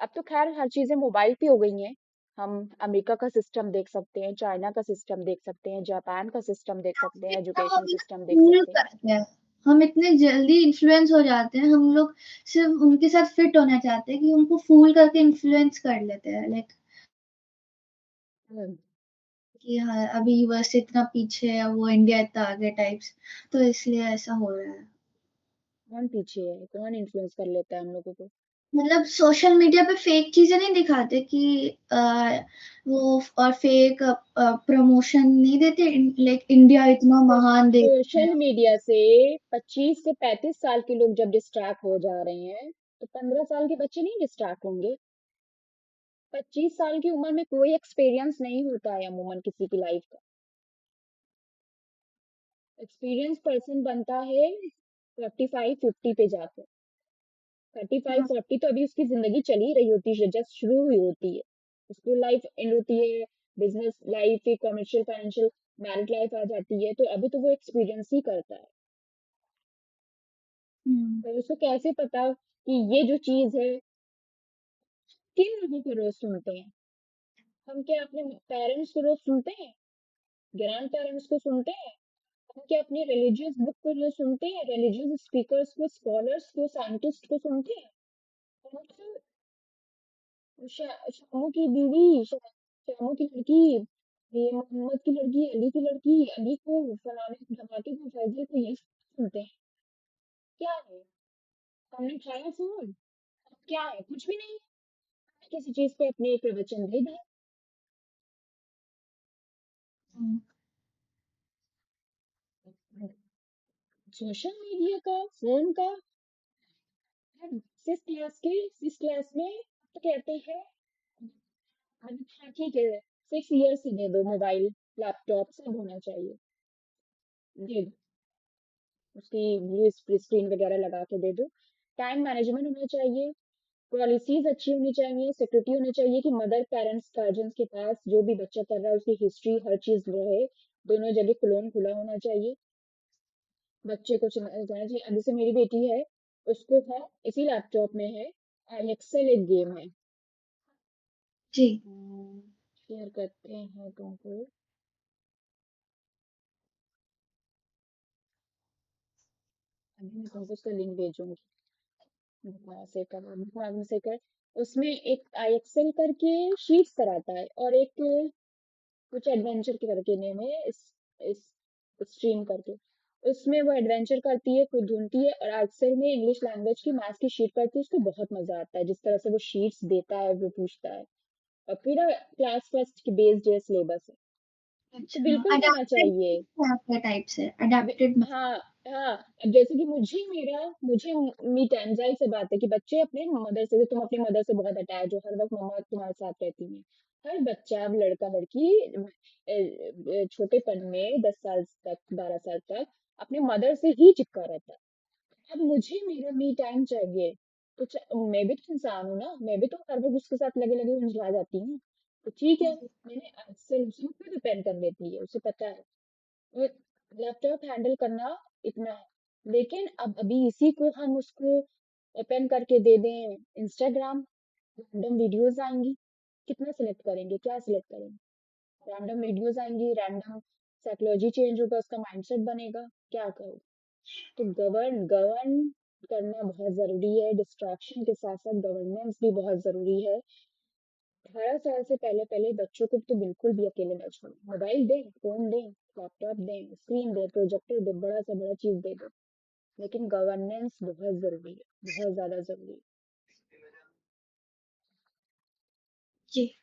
S1: अब तो खैर हर चीजें मोबाइल पे हो गई हैं। हम अमेरिका का सिस्टम देख सकते हैं, चाइना का सिस्टम देख सकते हैं, जापान का सिस्टम देख सकते हैं,
S2: इतना
S1: एजुकेशन
S2: हम ना
S1: सिस्टम देख
S2: फूल
S1: सकते हैं।
S2: करते हैं, हम इतने जल्दी इन्फ्लुएंस हो जाते हैं, हम लोग सिर्फ उनके साथ फिट होना चाहते हैं कि उनको फूल करके इन्फ्लुएंस कर लेते हैं, लाइक
S1: हम्म।
S2: कि हाँ अभी यूएस इतना पीछे है, वो इंडिया इतना आगे टाइप्स। तो इसलिए ऐसा हो रहा है।
S1: कौन पीछे है? कौन इन्फ्लुएंस कर लेता है हम लोगों को?
S2: मतलब सोशल मीडिया पे फेक चीजें नहीं दिखाते कि वो, और फेक प्रमोशन नहीं देते, लाइक इंडिया इतना महान देश है।
S1: सोशल मीडिया से 25 से 35 साल के लोग जब डिस्ट्रैक्ट हो जा रहे हैं, तो 15 साल के बच्चे नहीं डिस्ट्रैक्ट होंगे? 25 साल की उम्र में कोई एक्सपीरियंस नहीं होता है अमूमन किसी की लाइफ का। एक्सपीरियंस पर्सन बनता है 45-50 पे जाकर। 35-40 तो अभी उसकी जिंदगी चल ही रही होती है, जस्ट शुरू हुई होती है, स्कूल लाइफ एंड होती है, बिजनेस लाइफ, फिर कमर्शियल, फाइनेंशियल, मैरिड लाइफ आ जाती है। तो अभी तो वो एक्सपीरियंस ही करता है।
S2: हम्म।
S1: तो उसको कैसे पता कि ये जो चीज है, किन लोगों को रोज सुनते हैं? हम क्या अपने पेरेंट्स को रोज सुनते हैं? ग्रैंड पेरेंट्स को सुनते हैं? हम क्या अपनी रिलीजियस बुक को रोज सुनते हैं? रिलीजियस स्पीकर्स को, स्कॉलर्स को, साइंटिस्ट को सुनते हैं? हम तो शामू की बीवी, शामू की लड़की, ये मोहम्मद की लड़की, अली की लड़की, अली को, फलाने धमाके को, फैजल को, ये सुनते हैं। क्या है? हमने उठाया फोन, क्या है? कुछ भी नहीं है। किसी चीज पे अपने प्रवचन दे दिए।
S2: हम्म।
S1: सोशल मीडिया का, फोन का, सिक्स क्लास में तो कहते हैं, हाँ ठीक है, 6 इयर्स ही दे दो, मोबाइल, लैपटॉप सब होना चाहिए, दे दो, उसकी ब्लू स्क्रीन वगैरह लगा के दे दो। टाइम मैनेजमेंट होना चाहिए, पॉलिसीज अच्छी होनी चाहिए, सिक्योरिटी होनी चाहिए कि मदर पेरेंट्स गार्जियंस के पास जो भी बच्चा कर रहा है उसकी हिस्ट्री हर चीज रहे, दोनों जगह क्लोन खुला होना चाहिए। बच्चे को जाना चाहिए। अब जैसे मेरी बेटी है, उसको है, इसी लैपटॉप में है, आई एक्सेल एक गेम है।
S2: जी।
S1: शेयर करते हैं तुमको। अभी मैं तुमको उसका लिंक भेजूंगी। हाँ, से कर, दिमाग में से कर। उसमें एक एक्सेल करके शीट्स कराता है, और एक कुछ एडवेंचर के करके नेम है, इस स्ट्रीम करके। उसमें वो एडवेंचर करती है, खुद ढूंढती है, और एक्सेल में इंग्लिश लैंग्वेज की मैथ्स की शीट करती है। उसको बहुत मजा आता है जिस तरह से वो शीट्स देता है, वो पूछता है। और पूरा क्लास फर्स्ट की बेस्ड है, सिलेबस है। तो
S2: अच्छा,
S1: बिल्कुल देना
S2: अडैप्टेड
S1: चाहिए।
S2: आपके टाइप से अडैप्टेड मतलब।
S1: हाँ, हाँ। अब जैसे कि मुझे मी टाइम, जाहिर सी बात है कि बच्चे अपने मदर से, तुम अपनी मदर से बहुत अटैच हो, हर वक्त मम्मा तुम्हारे साथ रहती है। हर बच्चा, अब लड़का लड़की छोटेपन में 10 साल तक, 12 साल तक अपने मदर से ही चिपका रहता है। अब मुझे मेरा मी टाइम चाहिए। तो मैं भी तो इंसान हूँ ना, मैं भी तो हर वक्त उसके साथ लगे लगे मुंझला जाती हूँ। तो ठीक है, मैंने अक्सर उसी पे डिपेंड कर लेती है, उसे पता है लैपटॉप हैंडल करना इतना है। लेकिन अब अभी इसी को हम उसको ओपन करके दे दें इंस्टाग्राम, रैंडम वीडियोस आएंगी। कितना सिलेक्ट करेंगे, क्या सिलेक्ट करेंगे? रैंडम वीडियोस आएंगी, रैंडम साइकोलॉजी चेंज होगा, उसका माइंडसेट बनेगा। क्या करो? तो गवर्न गवर्न करना बहुत जरूरी है। डिस्ट्रैक्शन के साथ साथ गवर्नेंस भी बहुत जरूरी है। 18 साल से पहले पहले बच्चों को तो बिल्कुल भी अकेले न छोड़ें। मोबाइल दें, फोन दें, लैपटॉप दें, स्क्रीन दें, प्रोजेक्टर दें, बड़ा से बड़ा चीज दे दो, लेकिन गवर्नेंस बहुत जरूरी है, बहुत ज्यादा जरूरी है।
S2: जी।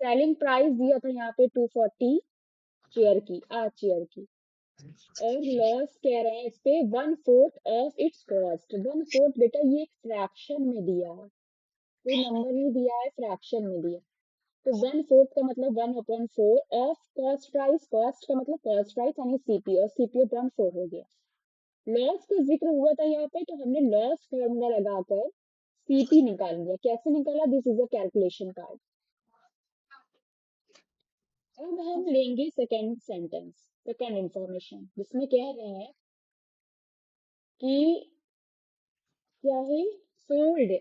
S1: सेलिंग प्राइस दिया था यहाँ पे 240 चेयर की, आ चेयर की। और लॉस कह रहे हैं इस पे 1/4 ऑफ इट्स कॉस्ट। 1/4 बेटा, ये एक फ्रैक्शन में दिया है, कोई नंबर नहीं दिया है, फ्रैक्शन में दिया। तो 1/4 का मतलब 1/4 ऑफ कॉस्ट प्राइस। कॉस्ट का मतलब कॉस्ट प्राइस यानी सीपी, और सीपी 1/4 हो गया। लॉस का जिक्र हुआ था यहाँ पे, तो हमने लॉस फॉर्मूला लगाकर सीपी निकाल लिया। कैसे निकाला? This is a calculation card. अब हम लेंगे सेकेंड सेंटेंस, सेकेंड इंफॉर्मेशन, जिसमें कह रहे हैं कि क्या है, सोल्ड।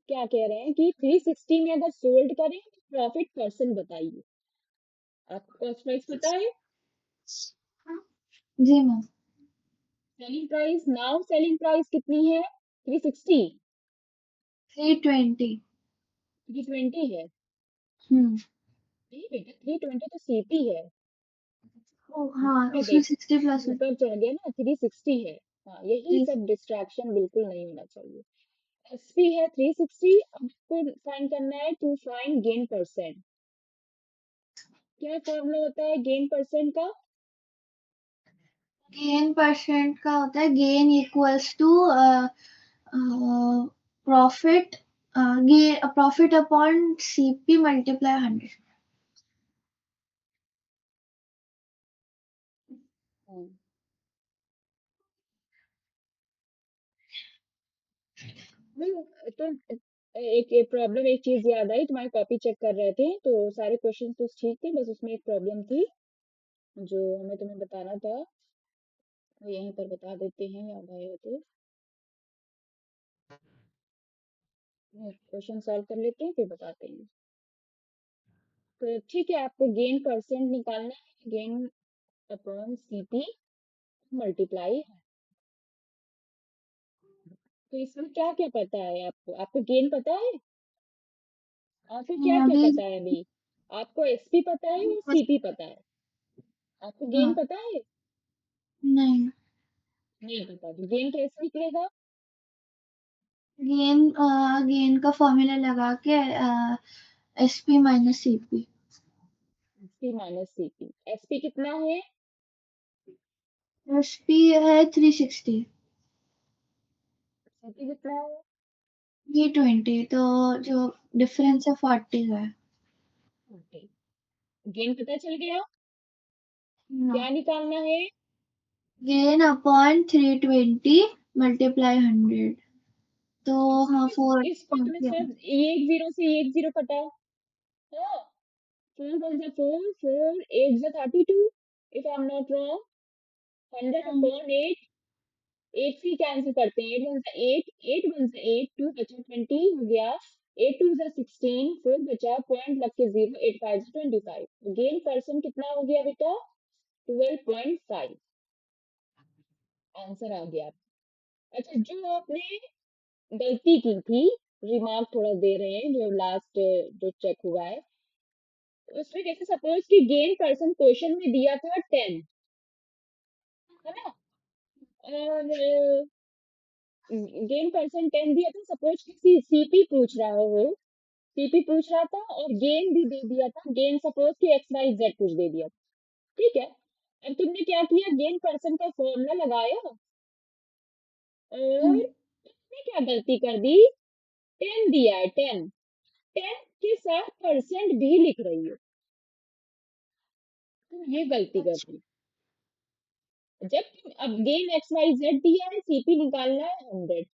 S1: क्या कह रहे हैं कि 360 में अगर सोल्ड करें तो प्रॉफिट परसेंट बताइए। आपको कॉस्ट प्राइस पता है?
S2: जी ma'am.
S1: Selling price, now selling price कितनी है? 360।
S2: 320।
S1: 320 है?
S2: हम्म।
S1: नहीं बेटा, 320 तो सीपी है।
S2: ओ हाँ,
S1: पे
S2: उसमें
S1: देख,
S2: 60+
S1: ऊपर चढ़ गया ना, 360 है। हाँ, यही
S2: जी।
S1: सब डिस्ट्रैक्शन बिल्कुल नहीं होना चाहिए। एसपी है 360। आपको फाइंड करना है टू फाइंड गेन परसेंट। क्या फॉर्मूला होता है गेन परसेंट का?
S2: गेन परसेंट का होता है gain equals to profit, gain profit upon CP multiply 100।
S1: Hmm, तो एक प्रॉब्लम, एक चीज याद आई, तुम्हारी कॉपी चेक कर रहे थे तो सारे क्वेश्चन तो ठीक थे, बस उसमें एक प्रॉब्लम थी जो हमें तुम्हें बताना था। वो यहीं पर बता देते हैं, याद आया तो। क्वेश्चन सॉल्व कर लेते हैं फिर बताते हैं। तो ठीक है, आपको गेन परसेंट निकालना है, गेन अपॉन सीपी मल्टीप्लाई। तो इसमें क्या क्या पता है आपको? आपको गेन पता है, और फिर क्या क्या
S2: अभी
S1: पता है अभी? आपको एसपी पता है और सीपी पता है। आपको गेन
S2: हाँ।
S1: पता है?
S2: नहीं।
S1: नहीं पता, तो गेन कैसे निकलेगा?
S2: गेन, गेन का फॉर्मूला लगा के SP minus CP.
S1: SP minus CP. SP कितना है?
S2: एसपी है 360।
S1: सीपी कितना है?
S2: 320, तो जो डिफरेंस है 40 का है।
S1: ओके, गेन पता चल गया।
S2: ना।
S1: क्या निकालना है?
S2: Gain upon 320 multiply 100। तो हाँ,
S1: इसको तुम्हें
S2: 440।
S1: सिर्फ एक जीरो से एक जीरो कटाओ। हाँ, 4 1 4, 4 8 32, if I am not wrong. 100/8, 8 से कैंसिल करते हैं, 8 1 8, 8 1 8, 2 बचा 20 हो गया। 8 2 16, 4 बचा, पॉइंट लग के 0, 8 5 25, गेन परसेंट कितना हो गया बेटा? 12.5। आंसर आ गया। अच्छा, जो आपने गलती की थी, रिमार्क थोड़ा दे रहे हैं जो लास्ट जो चेक हुआ है उसमें, जैसे सपोज कि गेन परसेंट क्वेश्चन में दिया था 10, है ना, और गेन परसेंट 10 दिया था, सपोज कि सीपी पूछ रहा हो, सीपी पूछ रहा था और गेन भी दे दिया था, गेन सपोज कि एक्स वाई जेड कुछ दे दिया था, ठीक है। अब तुमने क्या किया, गेन परसेंट का फॉर्मूला लगाया और तुमने क्या गलती कर दी, 10 दिया है, 10, 10 के साथ परसेंट भी लिख रही हो, तुम ये गलती कर
S2: अच्छा।
S1: दी। जब तुम अब गेन एक्स वाई जेड दिया है, सीपी निकालना है 100,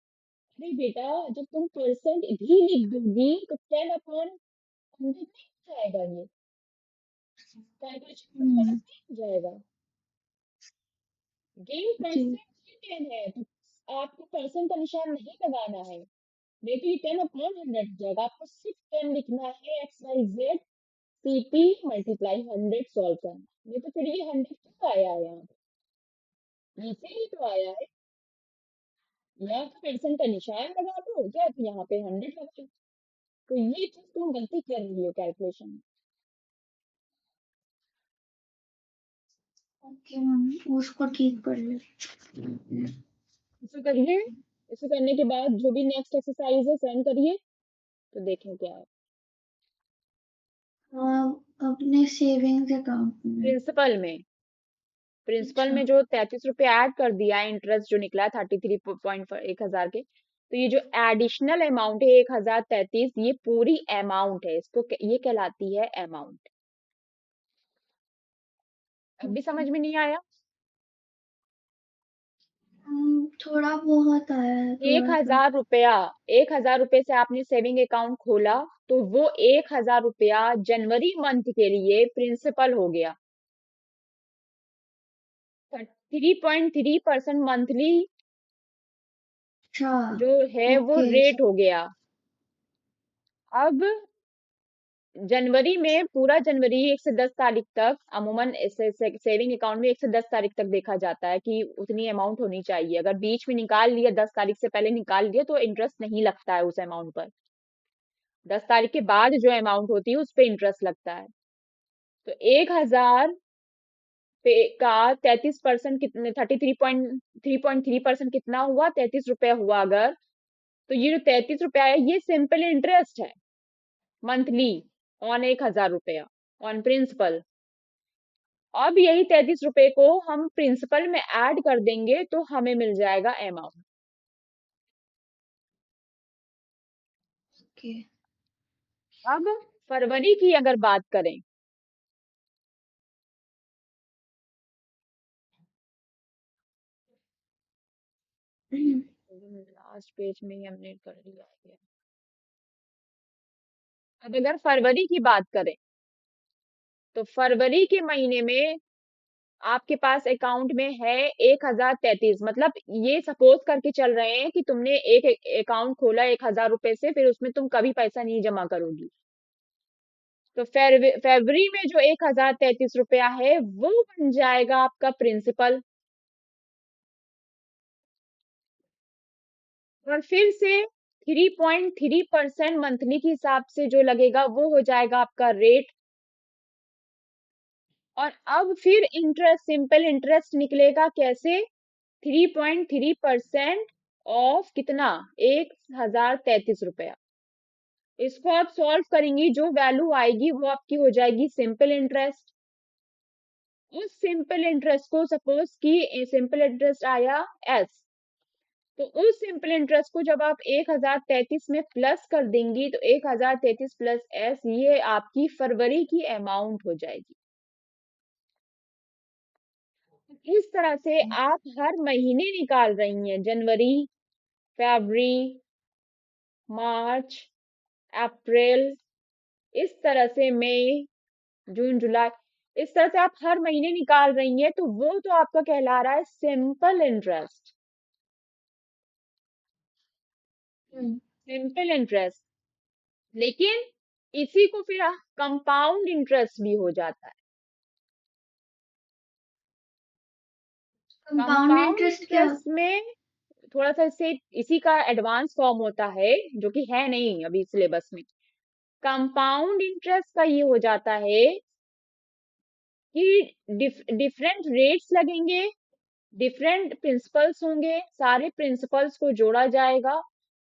S1: अरे बेटा जब तुम परसेंट भी लिख दोगी तो 10/100 नहीं हो जाएगा, ये कैलकुलेशन में गलत नहीं हो जाएगा। गेन
S2: जी।
S1: परसेंट ही 10 है तो आपको परसेंट का निशान नहीं लगाना है, नहीं तो ये 10/100 हो जाएगा। आपको सिर्फ 10 लिखना है, x y z CP multiply 100 solve करना, नहीं तो फिर ये 100 क्यों आया है यहाँ पे, इसीलिए तो आया है। या तो परसेंट का निशान लगा दो या तो यहाँ पे 100 लगा दो, तो ये चीज तुम गलती कर रही हो कैलकुलेशन में।
S2: ओके मैम, उसको ठीक कर ले।
S1: इसे करिए, इसे करने के बाद जो भी नेक्स्ट एक्सरसाइज है सेंड करिए तो देखें क्या है।
S2: हाँ, अपने सेविंग्स अकाउंट में।
S1: प्रिंसिपल में, प्रिंसिपल
S2: अच्छा।
S1: में जो 33 रुपये ऐड कर दिया है, इंटरेस्ट जो निकला 33.1 हजार के, तो ये जो एडिशनल अमाउंट है 1033, ये पूरी अमाउंट है, इसको ये कहलाती है अमाउंट। अब भी
S2: ओके।
S1: समझ में नहीं आया?
S2: थोड़ा बहुत आया है,
S1: एक
S2: थोड़ा सा।
S1: हजार रुपया 1000 रुपये से आपने सेविंग अकाउंट खोला, तो वो 1000 रुपया जनवरी मंथ के लिए प्रिंसिपल हो गया, 3.3% मंथली
S2: अच्छा।
S1: जो है वो
S2: ओके।
S1: रेट हो गया। अब जनवरी में पूरा जनवरी 1 से 10 तारीख तक अमूमन सेविंग अकाउंट में 1 से 10 तारीख तक देखा जाता है कि उतनी अमाउंट होनी चाहिए, अगर बीच में निकाल लिया, 10 तारीख से पहले निकाल लिया तो इंटरेस्ट नहीं लगता है उस अमाउंट पर, 10 तारीख के बाद जो अमाउंट होती है उस पर इंटरेस्ट लगता है। तो 1000 पे का 33% कितने, 33.3% कितना हुआ, 33 रुपया हुआ अगर, तो ये जो 33 रुपया है ये सिंपल इंटरेस्ट है मंथली ऑन 1000 रुपया, ऑन प्रिंसिपल। अब यही 33 रुपए को हम प्रिंसिपल में ऐड कर देंगे तो हमें मिल जाएगा अमाउंट।
S2: ओके।
S1: अब फरवरी की अगर बात करें, लास्ट पेज में ही हमने कर लिया है। अब अगर फरवरी की बात करें तो फरवरी के महीने में आपके पास अकाउंट में है 1033, मतलब ये सपोज करके चल रहे हैं कि तुमने एक अकाउंट खोला 1000 रुपए से, फिर उसमें तुम कभी पैसा नहीं जमा करोगी, तो फरवरी में जो 1033 रुपया है वो बन जाएगा आपका प्रिंसिपल, और फिर से 3.3% मंथली के हिसाब से जो लगेगा वो हो जाएगा आपका रेट। और अब फिर इंटरेस्ट, सिंपल इंटरेस्ट निकलेगा कैसे, 3.3% ऑफ कितना, 1033 रुपया। इसको आप सॉल्व करेंगी, जो वैल्यू आएगी वो आपकी हो जाएगी सिंपल इंटरेस्ट। उस सिंपल इंटरेस्ट को सपोज कि सिंपल इंटरेस्ट आया एस, तो उस सिंपल इंटरेस्ट को जब आप 1033 में प्लस कर देंगी तो 1033 प्लस एस, ये आपकी फरवरी की अमाउंट हो जाएगी। इस तरह से आप हर महीने निकाल रही हैं, जनवरी, फरवरी, मार्च, अप्रैल, इस तरह से मई, जून, जुलाई, इस तरह से आप हर महीने निकाल रही हैं, तो वो तो आपका कहला रहा है सिंपल इंटरेस्ट, सिंपल इंटरेस्ट। लेकिन इसी को फिर कंपाउंड इंटरेस्ट भी हो जाता है।
S2: कंपाउंड
S1: कंपाउंड
S2: इंटरेस्ट क्या?
S1: इंटरेस्ट में थोड़ा सा इससे इसी का एडवांस फॉर्म होता है, जो कि है नहीं अभी सिलेबस में। कंपाउंड इंटरेस्ट का ये हो जाता है कि डिफरेंट रेट्स लगेंगे, डिफरेंट प्रिंसिपल्स होंगे, सारे प्रिंसिपल्स को जोड़ा जाएगा,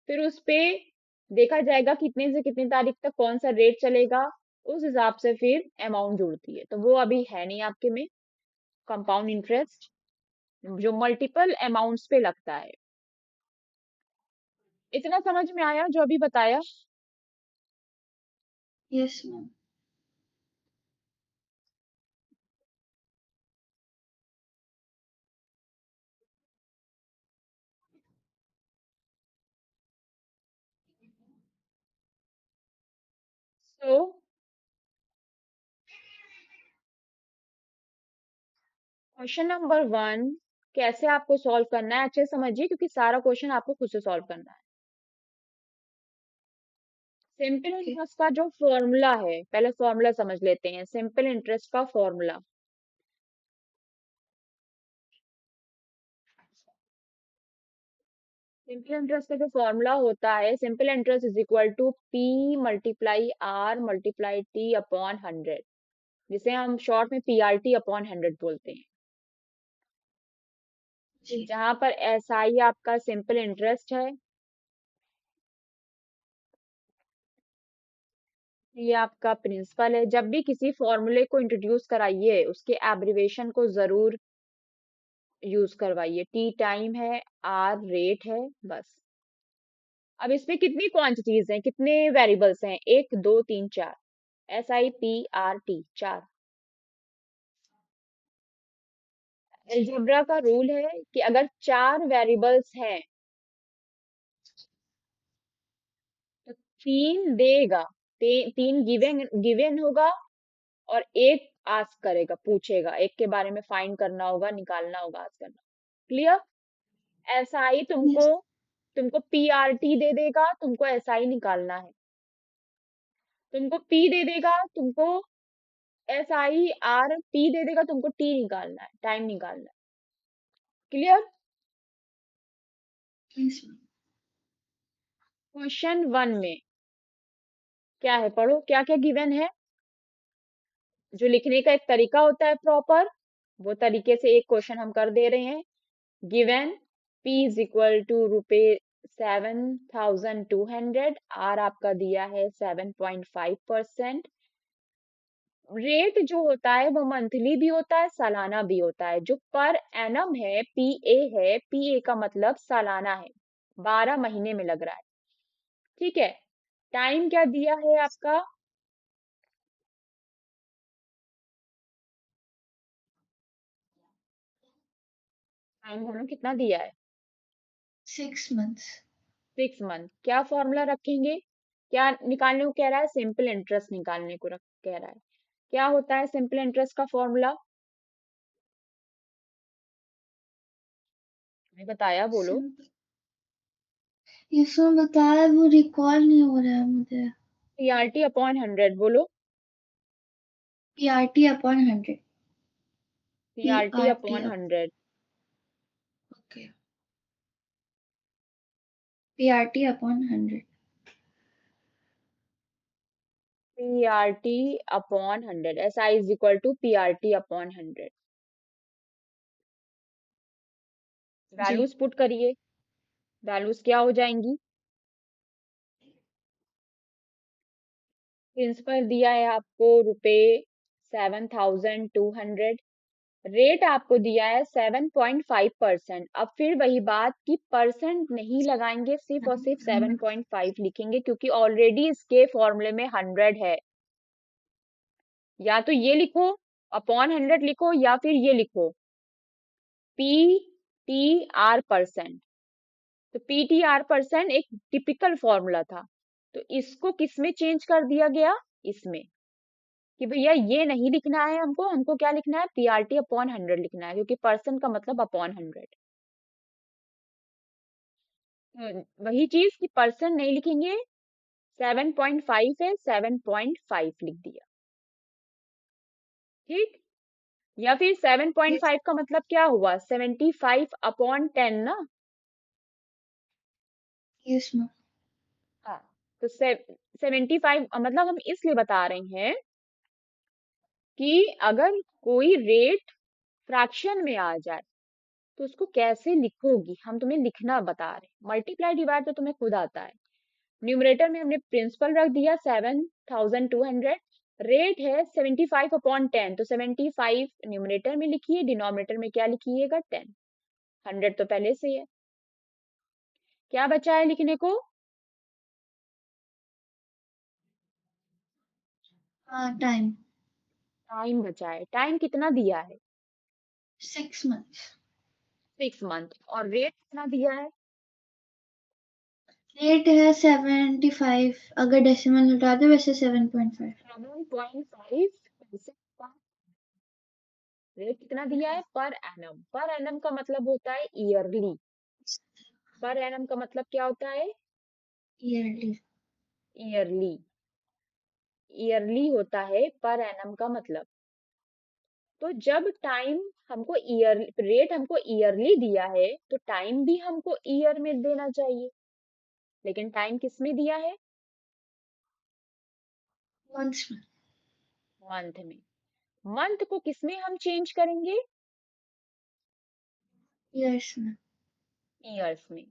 S1: फिर उस पे देखा जाएगा कितने से कितनी तारीख तक कौन सा रेट चलेगा, उस हिसाब से फिर अमाउंट जुड़ती है। तो वो अभी है नहीं आपके में, कंपाउंड इंटरेस्ट जो मल्टीपल अमाउंट्स पे लगता है। इतना समझ में आया जो अभी बताया?
S2: Yes ma'am.
S1: So question number 1 कैसे आपको सॉल्व करना है अच्छे से समझिए, क्योंकि सारा क्वेश्चन आपको खुद से सॉल्व करना है। Simple
S2: okay.
S1: इंटरेस्ट का जो फॉर्मूला है, पहले फॉर्मूला समझ लेते हैं। सिंपल इंटरेस्ट का फॉर्मूला, सिंपल इंटरेस्ट का जो फॉर्मूला होता है, simple interest is equal to P multiply R multiply T upon 100, जिसे हम शॉर्ट में पीआरटी अपॉन 100 बोलते हैं।
S2: जी।
S1: जहां पर एसआई आपका सिंपल इंटरेस्ट है, ये आपका प्रिंसिपल है। जब भी किसी फॉर्मूले को इंट्रोड्यूस कराइए, उसके एब्रिवेशन को जरूर यूज करवाइए। टी टाइम है, आर रेट है, बस। अब इसमें कितनी क्वांटिटीज हैं, कितने वेरिएबल्स हैं? 1 2 3 4, SIPRT 4। अलजेब्रा का रूल है कि अगर 4 वेरिएबल्स हैं तो 3 देगा, 3 गिवन गिवन होगा, और एक आस्क करेगा, पूछेगा, एक के बारे में फाइंड करना होगा, निकालना होगा, आस्क करना। क्लियर? एसआई तुमको
S2: यस।
S1: तुमको पीआरटी दे देगा, तुमको एसआई निकालना है। तुमको पी दे देगा, तुमको SIRP दे देगा, तुमको टी निकालना है, टाइम निकालना है। क्लियर?
S2: Yes ma'am.
S1: क्वेश्चन 1 में क्या है, पढ़ो क्या क्या गिवन है। जो लिखने का एक तरीका होता है प्रॉपर, वो तरीके से एक क्वेश्चन हम कर दे रहे हैं। Given P is equal to ₹7,200, R आपका दिया है 7.5%। रेट जो होता है वो मंथली भी होता है, सालाना भी होता है। जो पर एनम है, PA है, PA का मतलब सालाना है, 12 महीने में लग रहा है। ठीक है। टाइम क्या दिया है आपका? टाइम बोलो कितना दिया है?
S2: 6 मंथ्स।
S1: 6 मंथ। क्या फॉर्मूला रखेंगे? क्या निकालने को कह रहा है? सिंपल इंटरेस्ट निकालने को कह रहा है। क्या होता है सिंपल इंटरेस्ट का फॉर्मूला? मैं बताया, बोलो।
S2: सिंपल। ये सो बताया, वो रिकॉल नहीं हो रहा है मुझे।
S1: पीआरटी अपॉन 100 बोलो।
S2: PRT upon 100।
S1: PRT
S2: PRT
S1: upon
S2: up.
S1: 100।
S2: Okay. PRT upon 100।
S1: PRT upon 100, SI is equal to PRT upon 100।
S2: जी।
S1: वैल्यूज पुट करिए। वैल्यूज क्या हो जाएंगी? प्रिंसिपल दिया है आपको ₹7,200। रेट आपको दिया है 7.5%। अब फिर वही बात कि परसेंट नहीं लगाएंगे, सिर्फ और सिर्फ 7.5 लिखेंगे, क्योंकि ऑलरेडी इसके फॉर्मूले में 100 है। या तो ये लिखो, अपॉन 100 लिखो, या फिर ये लिखो, PTR%। तो PTR% एक टिपिकल फॉर्मूला था, तो इसको किस में चेंज कर दिया गया? इसमें, कि भैया ये नहीं लिखना है, हमको हमको क्या लिखना है? पीआरटी अपॉन 100 लिखना है, क्योंकि परसेंट का मतलब अपॉन 100। वही चीज कि परसेंट नहीं लिखेंगे, 7.5 है, 7.5 लिख दिया। ठीक, या फिर 7.5 का मतलब क्या हुआ, 75/10 ना।
S2: Yes ma'am.
S1: हाँ, तो 75 मतलब हम इसलिए बता रहे हैं कि अगर कोई रेट फ्रैक्शन में आ जाए तो उसको कैसे लिखोगी, हम तुम्हें लिखना बता रहे हैं। मल्टीप्लाई डिवाइड तो तुम्हें खुद आता है। न्यूमरेटर में हमने प्रिंसिपल रख दिया 7200, रेट है 75/10, तो 75 न्यूमरेटर में लिखिए, डिनोमिनेटर में क्या लिखिएगा, 10। 100 तो पहले से है। क्या बचा है लिखने को,
S2: हाँ टाइम।
S1: टाइम बचा है। टाइम कितना दिया है,
S2: 6 months।
S1: 6 मंथ। और रेट कितना दिया है,
S2: रेट है 75, अगर डेसिमल हटा दे वैसे 7.5।
S1: 7.5। रेट कितना दिया है, पर एनम। पर एनम का मतलब होता है ईयरली। पर एनम का मतलब क्या होता है,
S2: ईयरली।
S1: ईयरली। ईयरली होता है पर एनम का मतलब। तो जब टाइम हमको ईयर, रेट हमको ईयरली दिया है तो टाइम भी हमको ईयर में देना चाहिए। लेकिन टाइम किस में दिया है,
S2: मंथ्स में।
S1: मंथ में। मंथ को किस में हम चेंज करेंगे,
S2: ईयर्स में।
S1: ईयर्स में।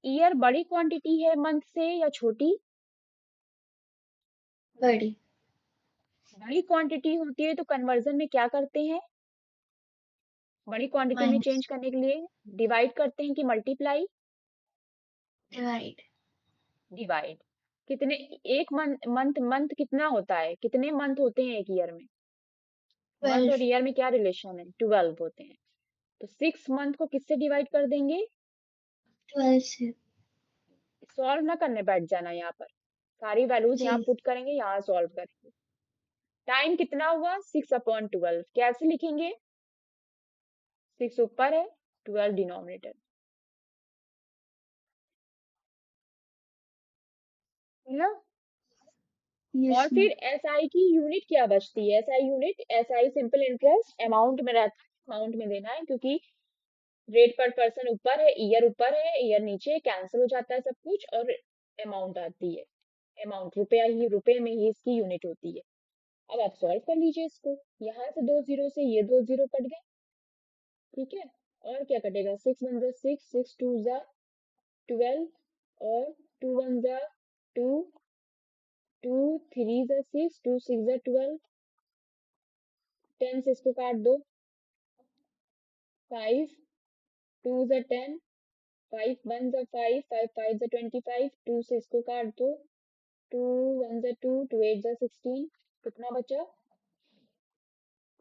S1: ईयर बड़ी क्वांटिटी है मंथ से या छोटी,
S2: बड़ी।
S1: बड़ी क्वांटिटी होती है तो कन्वर्जन में क्या करते हैं, बड़ी क्वांटिटी में
S2: माइनस।
S1: चेंज करने के लिए डिवाइड करते हैं कि मल्टीप्लाई,
S2: डिवाइड।
S1: डिवाइड। कितने, एक मंथ, मंथ कितना होता है, कितने मंथ होते हैं एक ईयर में, मंथ
S2: 12।
S1: और ईयर में क्या रिलेशन है, 12 होते हैं। तो 6 मंथ को किससे डिवाइड कर देंगे,
S2: 12 से।
S1: सॉल्व ना करने बैठ जाना, यहाँ पर सारी वैल्यूज
S2: जी।
S1: यहाँ पुट करेंगे, यहाँ सॉल्व करेंगे। टाइम कितना हुआ, 6/12। कैसे लिखेंगे, 6 ऊपर है, 12 डिनोमिनेटर। ना।
S2: यस
S1: और
S2: मैम।
S1: फिर एसआई की यूनिट क्या बचती है, SI unit, SI simple interest amount में रहता है, अमाउंट में देना है, क्योंकि रेट पर पर्सन ऊपर है, ऊपर है, ईयर नीचे, कैंसिल हो जाता है सब कुछ, और अमाउंट आती है, अमाउंट रुपया ही, रुपए में ही इसकी यूनिट होती है। अब आप सॉल्व कर लीजिए इसको, यहाँ से 2 जीरो से ये 2 जीरो कट गए, ठीक है। और क्या कटेगा, 6 1 जा 6, 6 2 जा 12, और 2 1 जा 2, 2 3 जा 6, 2 6 जा 12, 10 से इसको काट दो, 5 2 जा 10, 5 1 जा 5, 5 5 जा 25, 2 से इसको काट दो, 2 1 जा 2, 2 8 जा 16, कितना बचा,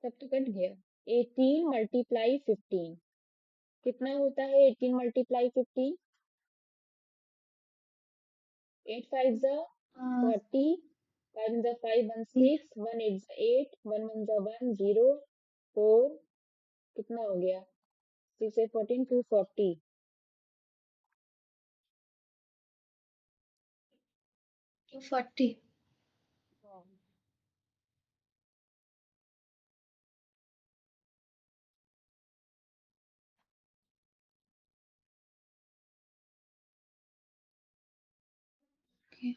S1: सब तो कट गया। 18 मल्टीप्लाई 15 कितना होता है, 18 मल्टीप्लाई 15, 8 5 जा 40, 5 जा 5 1 6, 1 8 जा 8, 1 1 जा 1 0, 4, कितना हो गया, 6 8 14, 240।
S2: 240। ओके।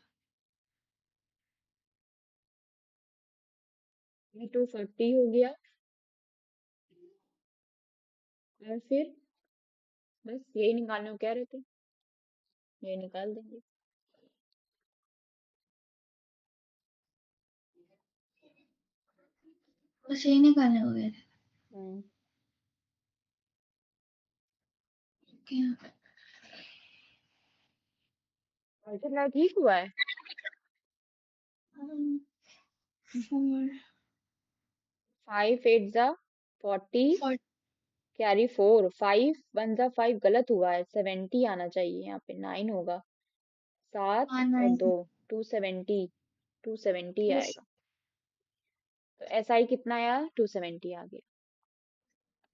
S1: ये 240 हो गया। और फिर बस यही निकालने को कह रहे थे, ये निकाल देंगे।
S2: बस यही निकालने हो गया।
S1: हम्म।
S2: ओके।
S1: मल्टीप्लाई ठीक हुआ है।
S2: 4।
S1: 5 8 जा 40,
S2: 4।
S1: कैरी 4, 5 1 जा 5 गलत हुआ है, 70 आना चाहिए, यहाँ पे 9 होगा, 7
S2: हाँ
S1: और
S2: 9।
S1: 2, 270, 270
S2: 2।
S1: आएगा। तो एसआई कितना आया, 270 आ गया,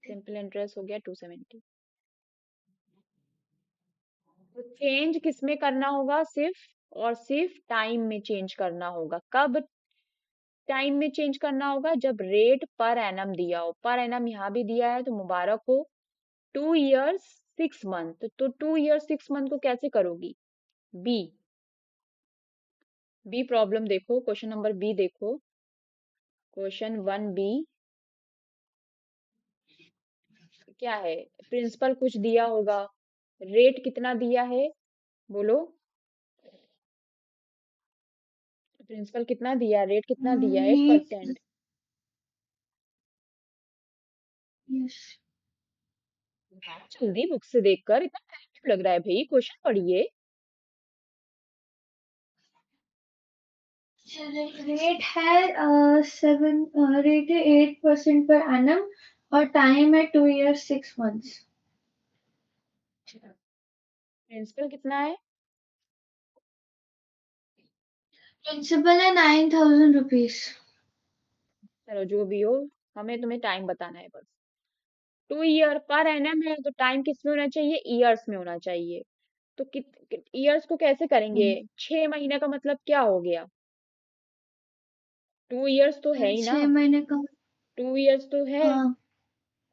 S1: सिंपल इंटरेस्ट हो गया 270। तो चेंज किस में करना होगा, सिर्फ और सिर्फ टाइम में चेंज करना होगा। कब टाइम में चेंज करना होगा? जब रेट पर एनम दिया हो। पर एनम यहाँ भी दिया है तो मुबारक हो। 2 years 6 month, तो 2 years 6 month को कैसे करोगी? बी। बी प्रॉब्लम देखो, क्वेश्चन नंबर बी देखो, क्वेश्चन 1 बी। क्या है? प्रिंसिपल कुछ दिया होगा, रेट कितना दिया है बोलो। प्रिंसिपल कितना दिया, रेट कितना दिया? एट
S2: रेट,
S1: परसेंट
S2: यस,
S1: जल्दी बुक से देखकर, इतना टाइम क्यों लग रहा है भाई? क्वेश्चन पढ़िए।
S2: रेट है 8% पर एनम और टाइम है 2 years 6 months।
S1: प्रिंसिपल कितना है?
S2: प्रिंसिपल है 9,000 रुपीज।
S1: चलो जो भी हो, हमें तुम्हें टाइम बताना है बस। 2 ईयर पर एनम है तो टाइम किस में होना चाहिए? ईयर्स में होना चाहिए। तो कित ईयर्स को कैसे करेंगे? 6 महीने का मतलब क्या हो गया? 2 ईयर्स तो है ही ना।
S2: 6 महीने का,
S1: 2 ईयर्स तो है।
S2: हाँ,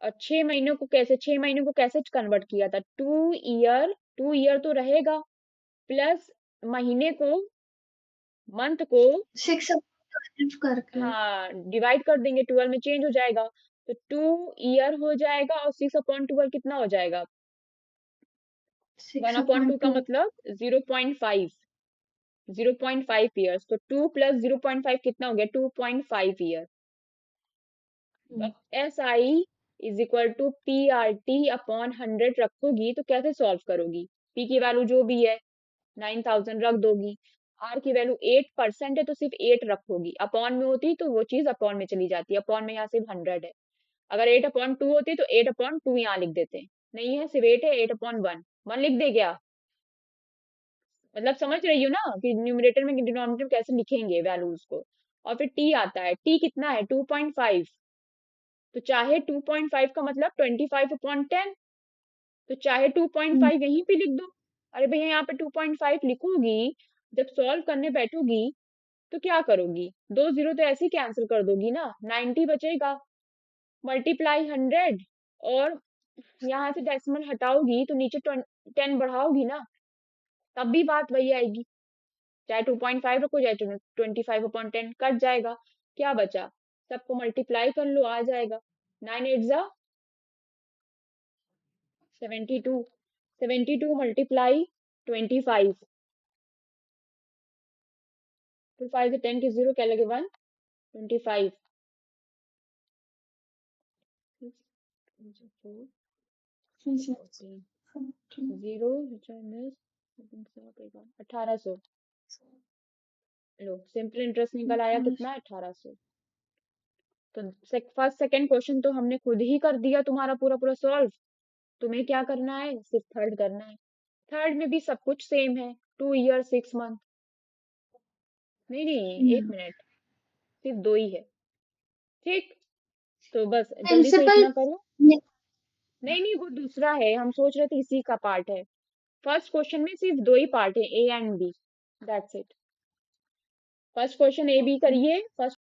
S1: और 6 महीनों को कैसे, 6 महीनों को कैसे कन्वर्ट किया था? 2 ईयर, 2 ईयर तो रहेगा, प्लस महीने को, मंथ को,
S2: 6 करके।
S1: हाँ डिवाइड कर देंगे, 12 में चेंज हो जाएगा। तो 2 ईयर हो जाएगा और 6/12 कितना हो जाएगा? One
S2: six
S1: upon
S2: upon
S1: two का
S2: टू
S1: मतलब 0.5। 0.5 ईयर्स, तो 2 प्लस 0.5 कितना हो गया? 2.5 ईयर। तो अब S I is equal to P R T upon 100 रखोगी तो कैसे सॉल्व करोगी? पी की वैल्यू जो भी है 9,000 रख दोगी। आर की वैल्यू 8% है तो सिर्फ 8 रखोगी। अपॉन में होती तो वो चीज अपॉन में चली जाती, अपॉन में यहाँ सिर्फ 100 है। अगर 8/2 होती तो 8/2 यहाँ लिख देते। नहीं है, सिर्फ 8 है, 8/1 1 लिख दे क्या? मतलब समझ रही हो ना कि न्यूमरेटर में डिनोमिनेटर में कैसे लिखेंगे वैल्यूज को। और फिर टी आता है, टी कितना है? 2.5। तो चाहे 2.5 का मतलब 25/10, तो चाहे 2.5 यहीं पे लिख दो। अरे भैया यहाँ पे 2.5 लिखोगी, जब सॉल्व करने बैठोगी तो क्या करोगी? 2 जीरो तो ऐसे ही कैंसिल कर दोगी ना, 90 बचेगा। मल्टीप्लाई 100, और यहाँ से डेसिमल हटाओगी तो नीचे 10 बढ़ाओगी ना, तब भी बात वही आएगी। चाहे 2.5 रखो, चाहे 25/10, कट जाएगा। क्या बचा? सबको मल्टीप्लाई कर लो, आ जाएगा। 9 8 72। 72 मल्टीप्लाई 25। 5 से 10 की 0, क्या लगे? 1। 25। 0 1800। लो, सिंपल इंटरेस्ट निकल आया कितना? 1800। तो फर्स्ट सेकंड क्वेश्चन तो हमने खुद ही कर दिया तुम्हारा पूरा पूरा सॉल्व। तुम्हें क्या करना है? सिर्फ थर्ड करना है। थर्ड में भी सब कुछ सेम है, 2 ईयर 6 मंथ। नहीं नहीं, एक मिनट, सिर्फ दो ही है। ठीक, तो बस जल्दी से
S2: प्रिंसिपल,
S1: इतना करो। नहीं नहीं, वो दूसरा है, हम सोच रहे थे इसी का पार्ट है। फर्स्ट क्वेश्चन में सिर्फ दो ही पार्ट है, A and B, that's it. First question A B करिए। फर्स्ट